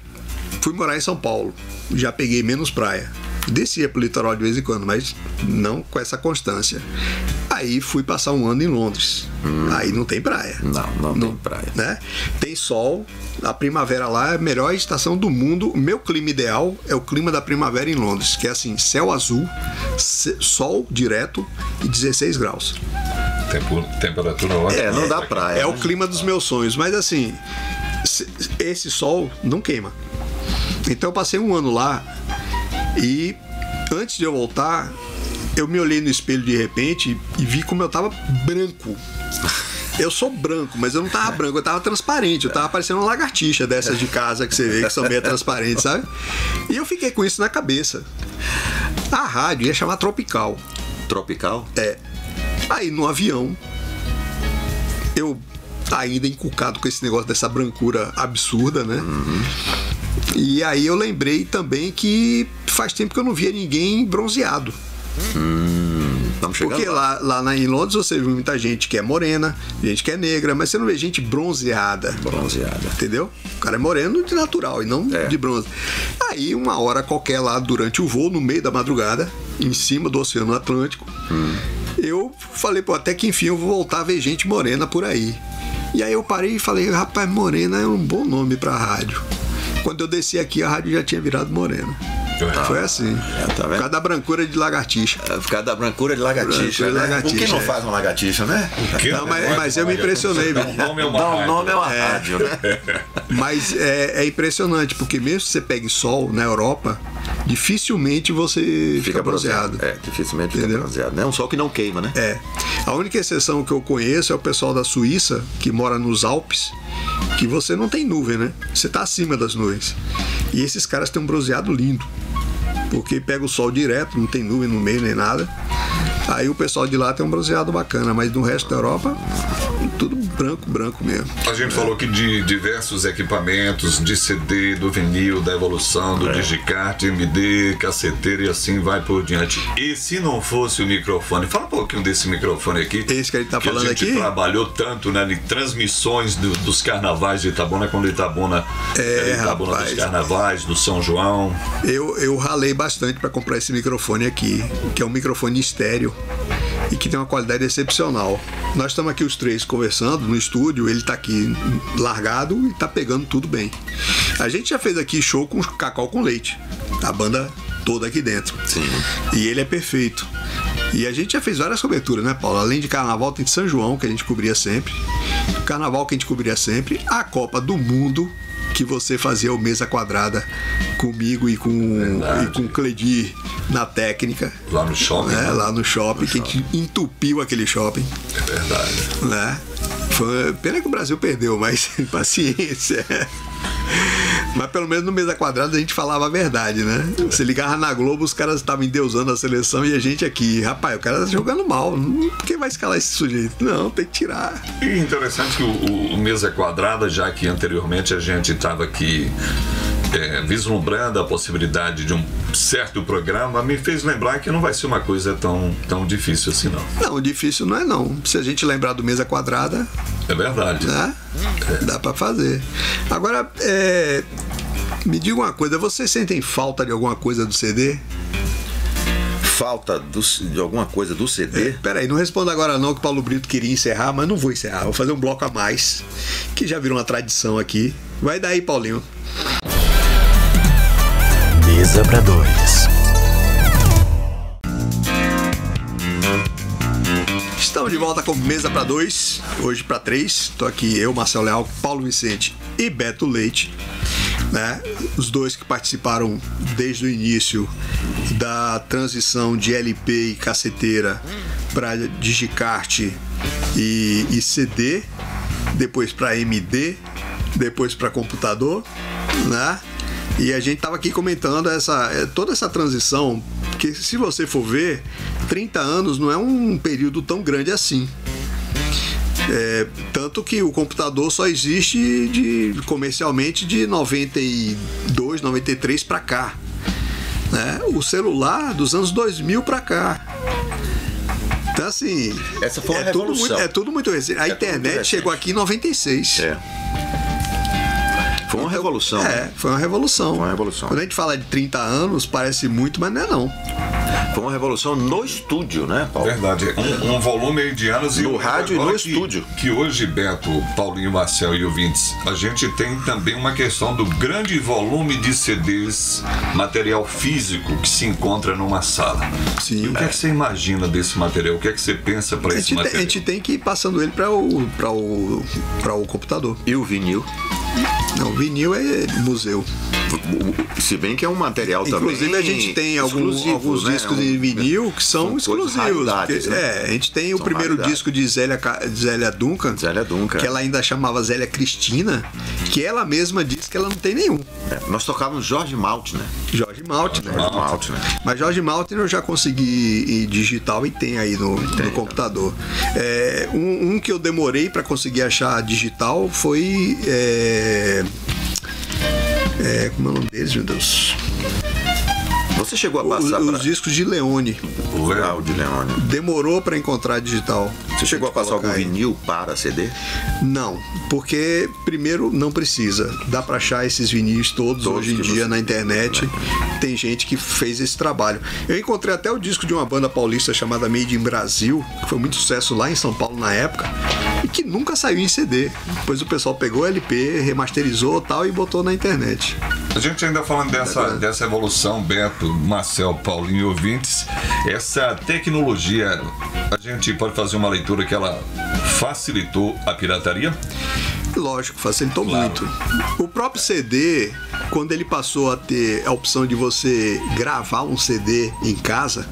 fui morar em São Paulo. Já peguei menos praia. Descia pro litoral de vez em quando, mas não com essa constância. Aí fui passar um ano em Londres. Aí não tem praia. Não tem praia. Né? Tem sol. A primavera lá é a melhor estação do mundo. O meu clima ideal é o clima da primavera em Londres, que é assim, céu azul, sol direto e 16 graus. Temperatura ótima. Não dá praia. É o clima dos meus sonhos. Mas assim, esse sol não queima. Então eu passei um ano lá e antes de eu voltar, eu me olhei no espelho de repente e vi como eu tava branco. Eu sou branco, mas eu não tava branco, eu tava transparente, eu tava parecendo uma lagartixa dessas de casa que você vê que são meio transparentes, sabe? E eu fiquei com isso na cabeça. A rádio ia chamar Tropical. Tropical? Aí no avião, eu ainda encucado com esse negócio dessa brancura absurda, né? E aí eu lembrei também que faz tempo que eu não via ninguém bronzeado. Vamos chegar Porque lá em Londres você vê muita gente que é morena, gente que é negra, mas você não vê gente bronzeada. Entendeu? O cara é moreno de natural e não de bronze. Aí uma hora qualquer lá durante o voo, no meio da madrugada, em cima do Oceano Atlântico, eu falei, pô, até que enfim eu vou voltar a ver gente morena por aí. E aí eu parei e falei, rapaz, morena é um bom nome pra rádio. Quando eu desci aqui, a rádio já tinha virado morena. Foi assim. Tá vendo? Por causa da brancura de lagartixa. Por causa da brancura de lagartixa. Brancura de O que não lagartixa, faz uma lagartixa, né? Não, mas eu me impressionei, velho. Dá um nome é uma rádio, né? Mas é impressionante, porque mesmo que você pegue sol na Europa, dificilmente você fica bronzeado. Dificilmente fica bronzeado. É um sol que não queima, né? A única exceção que eu conheço é o pessoal da Suíça, que mora nos Alpes, que você não tem nuvem, né? Você tá acima das nuvens. E esses caras têm um bronzeado lindo, porque pega o sol direto, não tem nuvem no meio nem nada. Aí o pessoal de lá tem um bronzeado bacana, mas no resto da Europa, tudo branco mesmo. A gente falou aqui de diversos equipamentos, de CD, do vinil, da evolução, do Digicart, MD, caceteiro e assim vai por diante. E se não fosse o microfone? Fala um pouquinho desse microfone aqui. Esse que a gente tá falando aqui? A gente trabalhou tanto, né, em transmissões dos carnavais de Itabuna, quando Itabuna dos carnavais, do São João. Eu ralei bastante para comprar esse microfone aqui, que é um microfone estéreo e que tem uma qualidade excepcional. Nós estamos aqui os três conversando no estúdio, ele está aqui largado e está pegando tudo bem. A gente já fez aqui show com Cacau com Leite, a banda toda aqui dentro. Sim. E ele é perfeito. E a gente já fez várias coberturas, né, Paulo? Além de Carnaval, tem de São João, que a gente cobria sempre. Carnaval, que a gente cobria sempre. A Copa do Mundo, que você fazia o Mesa Quadrada comigo e com o Cledir na técnica. Lá no shopping. Né? Lá no shopping, que a gente entupiu aquele shopping. É verdade. Né? Pena que o Brasil perdeu, mas paciência. Mas pelo menos no Mesa Quadrada a gente falava a verdade, né? Você ligava na Globo, os caras estavam endeusando a seleção e a gente aqui, rapaz, o cara tá jogando mal, por que vai escalar esse sujeito? Não, tem que tirar. E interessante que o Mesa Quadrada, já que anteriormente a gente estava aqui vislumbrando a possibilidade de um certo programa, me fez lembrar que não vai ser uma coisa tão difícil assim, não. Não, difícil não é não. Se a gente lembrar do Mesa Quadrada... É verdade. Né? Dá pra fazer. Agora, me diga uma coisa, vocês sentem falta de alguma coisa do CD? Falta de alguma coisa do CD? Peraí, não responda agora não, que o Paulo Brito queria encerrar, mas não vou encerrar. Vou fazer um bloco a mais, que já virou uma tradição aqui. Vai daí, Paulinho. Mesa para dois. Estamos de volta com Mesa para dois, hoje para três. Estou aqui eu, Marcelo Leal, Paulo Vicente e Beto Leite, né? Os dois que participaram desde o início da transição de LP e caceteira para Digicart e CD, depois para MD, depois para computador, né? E a gente estava aqui comentando toda essa transição, porque se você for ver, 30 anos não é um período tão grande assim. Tanto que o computador só existe comercialmente de 92, 93 para cá, né? O celular dos anos 2000 para cá. Então assim, essa foi uma revolução. Tudo muito recente. A internet chegou aqui em 96. Foi uma revolução. Foi uma revolução. Foi uma revolução. Quando a gente fala de 30 anos, parece muito, mas não é não. Foi uma revolução no estúdio, né, Paulo? Verdade. Um volume de anos no rádio e no estúdio. Que hoje, Beto, Paulinho, Marcel e ouvintes, a gente tem também uma questão do grande volume de CDs, material físico que se encontra numa sala. Sim. E o que é que você imagina desse material? O que é que você pensa para esse material? A gente tem que ir passando ele para o computador. E o vinil? Não, vinil é museu. Se bem que é um material também. Inclusive a gente tem alguns discos de vinil que são exclusivos. Né? A gente tem o primeiro disco de Zélia Duncan, que ela ainda chamava Zélia Cristina, que ela mesma diz que ela não tem nenhum. Nós tocávamos Jorge Maltner. Jorge Maltner. Mas Jorge Maltner eu já consegui em digital e tem aí no computador. Um que eu demorei para conseguir achar digital foi... como é o nome deles, meu Deus? Você chegou a passar os discos de Leone. O de Leone. Demorou para encontrar digital. Você chegou a passar algum vinil para CD? Não, porque primeiro não precisa. Dá para achar esses vinis todos hoje em dia na internet. Tem gente que fez esse trabalho. Eu encontrei até o disco de uma banda paulista chamada Made in Brasil, que foi muito sucesso lá em São Paulo na época, e que nunca saiu em CD. Depois o pessoal pegou o LP, remasterizou tal e botou na internet. A gente ainda falando dessa evolução, Beto, Marcel, Paulinho e ouvintes, essa tecnologia, a gente pode fazer uma leitura que ela facilitou a pirataria? Lógico, facilitou muito. O próprio CD, quando ele passou a ter a opção de você gravar um CD em casa,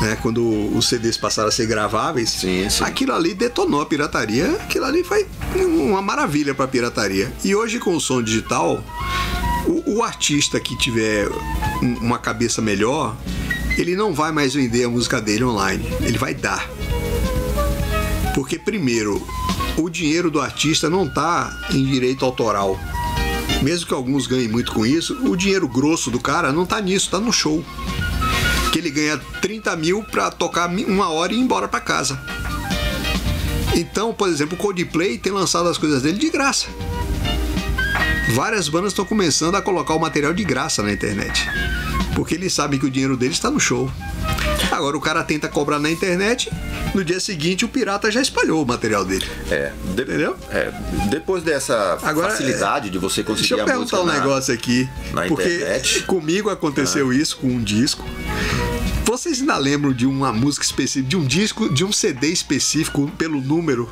né, quando os CDs passaram a ser graváveis, aquilo ali detonou a pirataria. Aquilo ali foi uma maravilha para a pirataria. E hoje, com o som digital, o artista que tiver uma cabeça melhor, ele não vai mais vender a música dele online, ele vai dar. Porque, primeiro, o dinheiro do artista não está em direito autoral. Mesmo que alguns ganhem muito com isso, o dinheiro grosso do cara não está nisso, está no show. Que ele ganha 30 mil para tocar 1 hora e ir embora para casa. Então, por exemplo, o Coldplay tem lançado as coisas dele de graça. Várias bandas estão começando a colocar o material de graça na internet, porque eles sabem que o dinheiro deles está no show. Agora o cara tenta cobrar na internet, no dia seguinte o pirata já espalhou o material dele. Entendeu? Depois dessa facilidade de você conseguir a música. Deixa eu perguntar um negócio aqui, porque internet. Comigo aconteceu isso com um disco. Vocês ainda lembram de uma música específica, de um disco, de um CD específico pelo número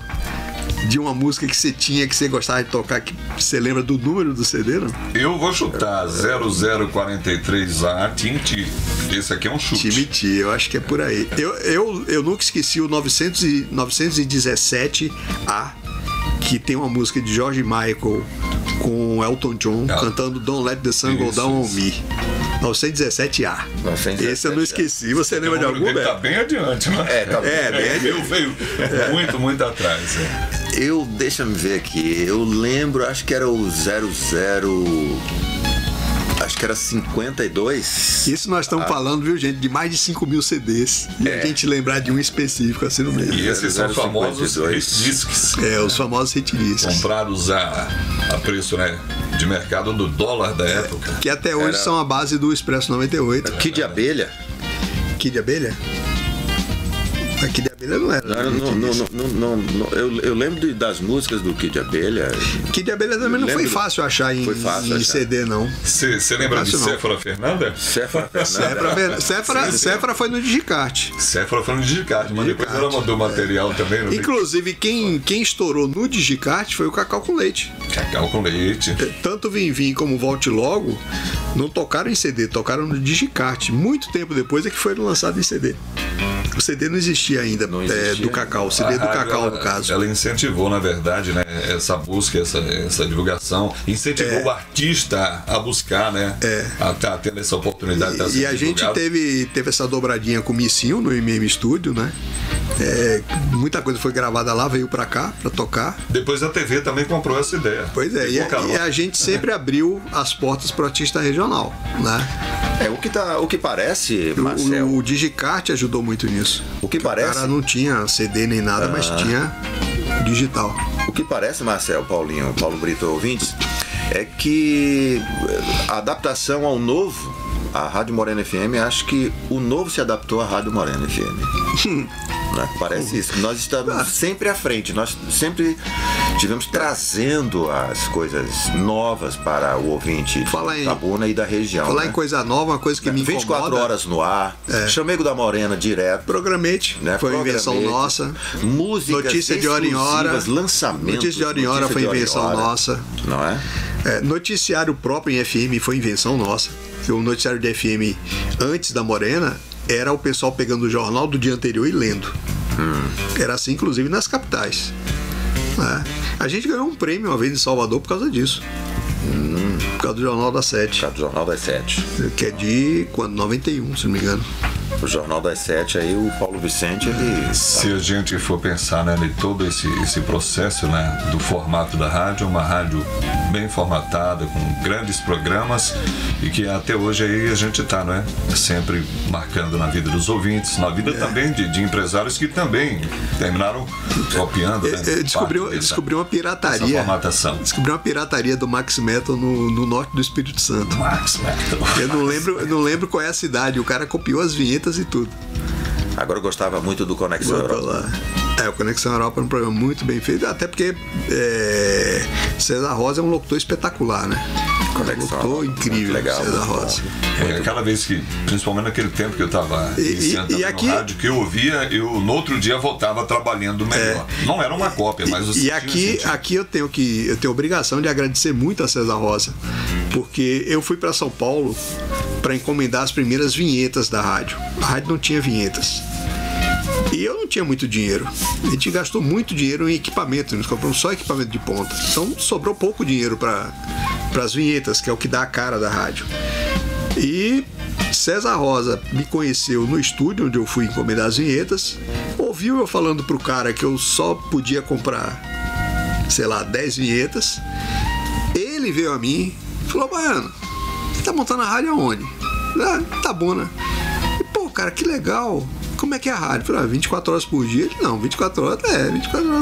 de uma música que você tinha, que você gostava de tocar, que você lembra do número do CD, não? Eu vou chutar 0043A Tinti. Esse aqui é um chute. Timiti, eu acho que é por aí. Eu nunca esqueci o 917A, que tem uma música de George Michael com Elton John cantando Don't Let the Sun Go Down on Me. 917A. Esse eu não esqueci. Você lembra de algum? Ele tá bem adiante, né? Bem adiante. Veio muito atrás. Deixa-me ver aqui. Eu lembro, acho que era o 00. Acho que era 52. Isso nós estamos falando, viu, gente, de mais de 5 mil CDs. E a gente lembrar de um específico assim no meio. E esses são os famosos hit discs. Os famosos hit discs. Comprados a preço, né, de mercado do dólar da época. Que até hoje são a base do Expresso 98. Kid de Abelha. Kid de Abelha? Kid de Abelha não era. Eu lembro das músicas do Kid de Abelha. Kid de Abelha também não foi fácil achar em CD, não. Você lembra de Séfora Fernanda? Séfora foi no Digicart. Séfora foi no Digicart, mas depois ela mandou material também. Inclusive, quem estourou no Digicart foi o Cacau com Leite. Cacau com Leite. Tanto Vim como Volte Logo não tocaram em CD, tocaram no Digicart. Muito tempo depois é que foram lançados em CD. O CD não existia ainda, do Cacau, o CD do Cacau, no caso. Ela incentivou, na verdade, né, essa busca, essa divulgação, incentivou o artista a buscar, né, a estar tendo essa oportunidade de estar sendo E a gente teve essa dobradinha com o Missinho no MM Studio, né? Muita coisa foi gravada lá, veio pra cá pra tocar. Depois a TV também comprou essa ideia. Pois é, e a gente sempre abriu as portas pro artista regional, né? O que parece, Marcel. O Digicart ajudou muito nisso. O que parece. O cara não tinha CD nem nada, mas tinha digital. O que parece, Marcel, Paulinho, Paulo Brito, ouvintes, é que a adaptação ao novo, a Rádio Morena FM, acho que o novo se adaptou à Rádio Morena FM. Parece isso. Nós estamos sempre à frente. Nós sempre estivemos trazendo as coisas novas para o ouvinte de Itabuna e da região. Falar em coisa nova, uma coisa que me incomoda. 24 horas no ar. Chamego da Morena direto. Programete. Foi invenção nossa. Músicas Notícia de hora em hora. Lançamentos. Notícia de hora em hora foi invenção nossa. Não é? Noticiário próprio em FM foi invenção nossa. O noticiário de FM antes da Morena era o pessoal pegando o jornal do dia anterior e lendo. Era assim, inclusive, nas capitais. A gente ganhou um prêmio uma vez em Salvador por causa disso. Por causa do Jornal das 7. Por causa do Jornal das 7. Que é de 91, se não me engano. O Jornal das 7, aí o Paulo Vicente, ele... Se a gente for pensar, né, de todo esse processo, né, do formato da rádio, uma rádio bem formatada, com grandes programas, e que até hoje aí a gente está, né, sempre marcando na vida dos ouvintes, na vida também de empresários que também terminaram copiando, né? Descobri uma pirataria. Essa formatação. Descobri uma pirataria do Max Metal no norte do Espírito Santo. Max Metal. Eu não lembro qual é a cidade. O cara copiou as vinhetas e tudo. Agora eu gostava muito do Conexão Europa. O Conexão Europa é um programa muito bem feito, até porque César Rosa é um locutor espetacular, né? Locutor incrível, legal, César Rosa. Aquela vez que, principalmente naquele tempo que eu estava iniciando no rádio, que eu ouvia, eu no outro dia voltava trabalhando melhor. Não era uma cópia, mas... E aqui eu tenho obrigação de agradecer muito a César Rosa, porque eu fui para São Paulo para encomendar as primeiras vinhetas da rádio. A rádio não tinha vinhetas. E eu não tinha muito dinheiro. A gente gastou muito dinheiro em equipamento. Nós compramos só equipamento de ponta. Então sobrou pouco dinheiro para as vinhetas, que é o que dá a cara da rádio. E César Rosa me conheceu no estúdio onde eu fui encomendar as vinhetas. Ouviu eu falando pro cara que eu só podia comprar, sei lá, 10 vinhetas. Ele veio a mim e falou: Baiano, você tá montando a rádio aonde? Tá bom, né? E, pô, cara, que legal. Como é que é a rádio? Eu falei, 24 horas por dia? Ele, não, 24 horas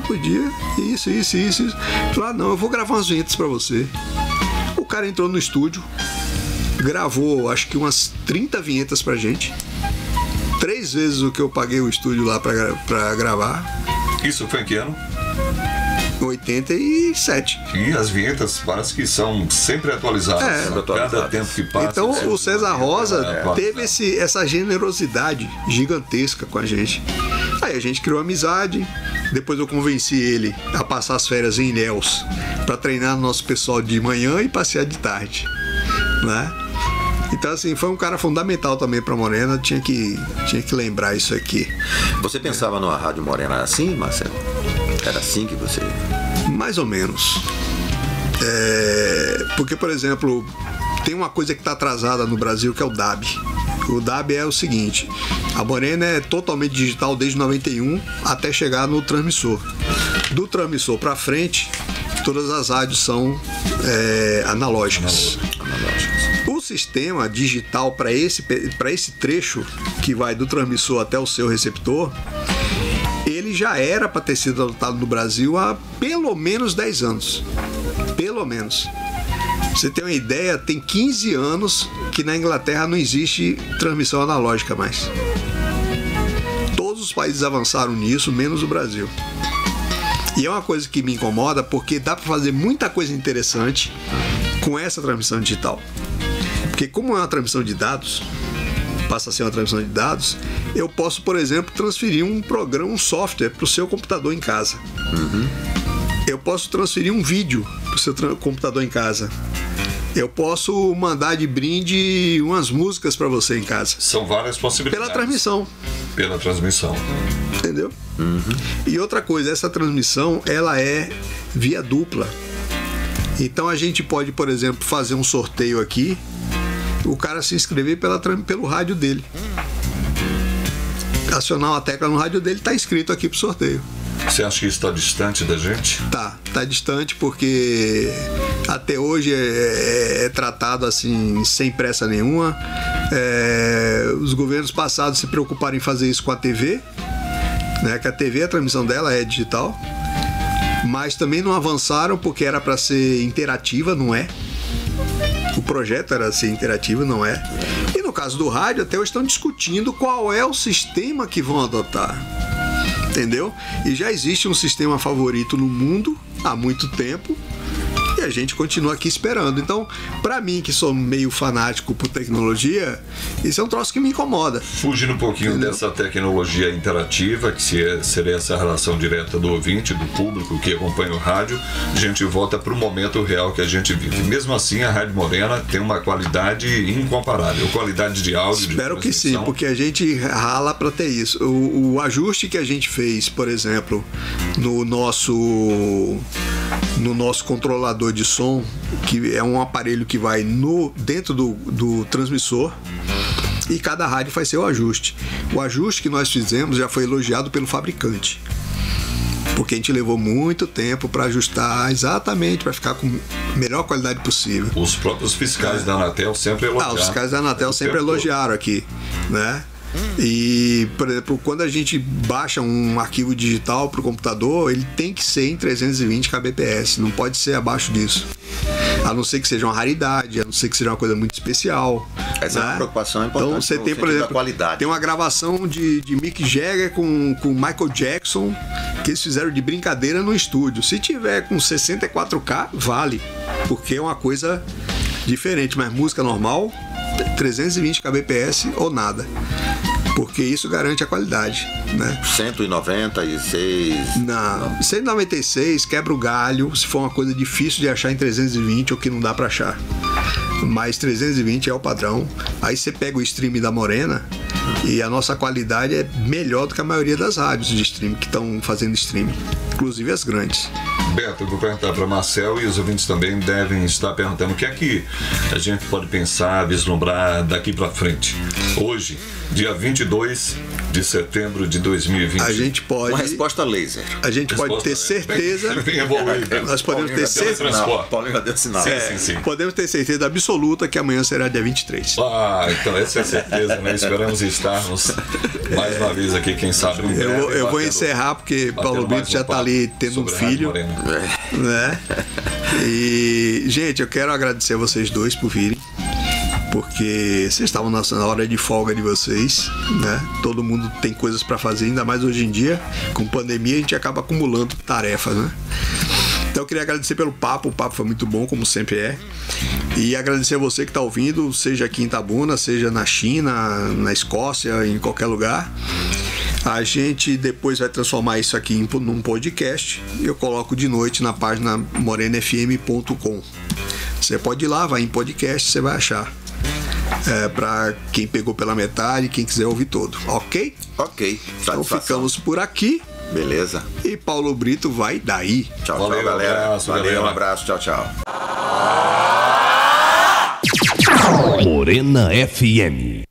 por dia. Isso. Eu falei, não, eu vou gravar umas vinhetas pra você. O cara entrou no estúdio, gravou acho que umas 30 vinhetas pra gente. 3 vezes o que eu paguei o estúdio lá pra gravar. Isso foi em que ano? 87. E as vinhetas parece que são sempre atualizadas. Cada tempo que passa. Então o César Rosa teve essa generosidade gigantesca com a gente. Aí a gente criou amizade. Depois eu convenci ele a passar as férias em Ilhéus para treinar nosso pessoal de manhã e passear de tarde, né? Então, assim, foi um cara fundamental também para Morena. Tinha que lembrar isso aqui. Você pensava numa Rádio Morena assim, Marcelo? Era assim que você... Mais ou menos. Porque, por exemplo, tem uma coisa que está atrasada no Brasil, que é o DAB. O DAB é o seguinte: a Morena é totalmente digital desde 91 até chegar no transmissor. Do transmissor para frente, todas as rádios são analógicas. O sistema digital para esse trecho que vai do transmissor até o seu receptor, ele já era para ter sido adotado no Brasil há pelo menos 10 anos. Pelo menos. Você tem uma ideia, tem 15 anos que na Inglaterra não existe transmissão analógica mais. Todos os países avançaram nisso, menos o Brasil. E é uma coisa que me incomoda, porque dá para fazer muita coisa interessante com essa transmissão digital. Porque como é uma transmissão de dados, passa a ser uma transmissão de dados, eu posso, por exemplo, transferir um programa, um software para o seu computador em casa. Eu posso transferir um vídeo para o seu computador em casa. Eu posso mandar de brinde umas músicas para você em casa. São várias possibilidades. Pela transmissão. Entendeu? E outra coisa, essa transmissão, ela é via dupla. Então a gente pode, por exemplo, fazer um sorteio aqui, o cara se inscrever pelo rádio dele. Acionar uma tecla no rádio dele, tá inscrito aqui pro sorteio. Você acha que isso está distante da gente? Tá distante, porque até hoje é tratado assim, sem pressa nenhuma. Os governos passados se preocuparam em fazer isso com a TV, né? Que a TV, a transmissão dela é digital, mas também não avançaram porque era para ser interativa, não é? O projeto era ser interativo, não é? E no caso do rádio, até hoje estão discutindo qual é o sistema que vão adotar. Entendeu? E já existe um sistema favorito no mundo há muito tempo, e a gente continua aqui esperando. Então, para mim, que sou meio fanático por tecnologia, isso é um troço que me incomoda. Fugindo um pouquinho dessa tecnologia interativa, que seria essa relação direta do ouvinte, do público que acompanha o rádio, a gente volta para o momento real que a gente vive. Mesmo assim, a Rádio Morena tem uma qualidade incomparável, qualidade de áudio. Espero que sim, porque a gente rala para ter isso. O ajuste que a gente fez, por exemplo, no nosso controlador de som, que é um aparelho que vai dentro do transmissor, e cada rádio faz seu ajuste. O ajuste que nós fizemos já foi elogiado pelo fabricante, porque a gente levou muito tempo para ajustar exatamente, para ficar com a melhor qualidade possível. Os próprios fiscais da Anatel sempre elogiaram. Os fiscais da Anatel sempre elogiaram aqui, né? E, por exemplo, quando a gente baixa um arquivo digital para o computador, ele tem que ser em 320 kbps, não pode ser abaixo disso. A não ser que seja uma raridade, a não ser que seja uma coisa muito especial. Essa é uma preocupação importante. Então você tem, por exemplo, qualidade. Tem uma gravação de Mick Jagger com Michael Jackson, que eles fizeram de brincadeira no estúdio. Se tiver com 64K, vale, porque é uma coisa diferente, mas música normal, 320 kbps ou nada, porque isso garante a qualidade, né? 196. Não, 196 quebra o galho se for uma coisa difícil de achar em 320 ou que não dá para achar. Mas 320 é o padrão. Aí você pega o stream da Morena e a nossa qualidade é melhor do que a maioria das rádios de stream que estão fazendo streaming, inclusive as grandes. Beto, eu vou perguntar para Marcel, e os ouvintes também devem estar perguntando o que é que a gente pode pensar, vislumbrar daqui para frente. Hoje, dia 22 de setembro de 2020. A gente pode... Uma resposta laser. A gente pode ter certeza... Nós podemos ter certeza... Paulinho já deu sinal. Sim. Podemos ter certeza absoluta que amanhã será dia 23. Então essa é a certeza, né? Esperamos estarmos mais uma vez aqui, quem sabe. Eu vou encerrar porque Paulo Brito já está ali tendo um filho, né? E, gente, eu quero agradecer a vocês dois por virem, porque vocês estavam na hora de folga de vocês, né? Todo mundo tem coisas para fazer, ainda mais hoje em dia, com pandemia a gente acaba acumulando tarefas, né? Então eu queria agradecer pelo papo, o papo foi muito bom, como sempre é. E agradecer a você que está ouvindo, seja aqui em Itabuna, seja na China, na Escócia, em qualquer lugar. A gente depois vai transformar isso aqui num podcast e eu coloco de noite na página morenafm.com. Você pode ir lá, vai em podcast, você vai achar. Para quem pegou pela metade, quem quiser ouvir todo, ok? Ok. Então ficamos por aqui. Beleza. E Paulo Brito vai daí. Tchau, valeu, galera. Abraço, valeu, galera. Um abraço, tchau. Morena FM.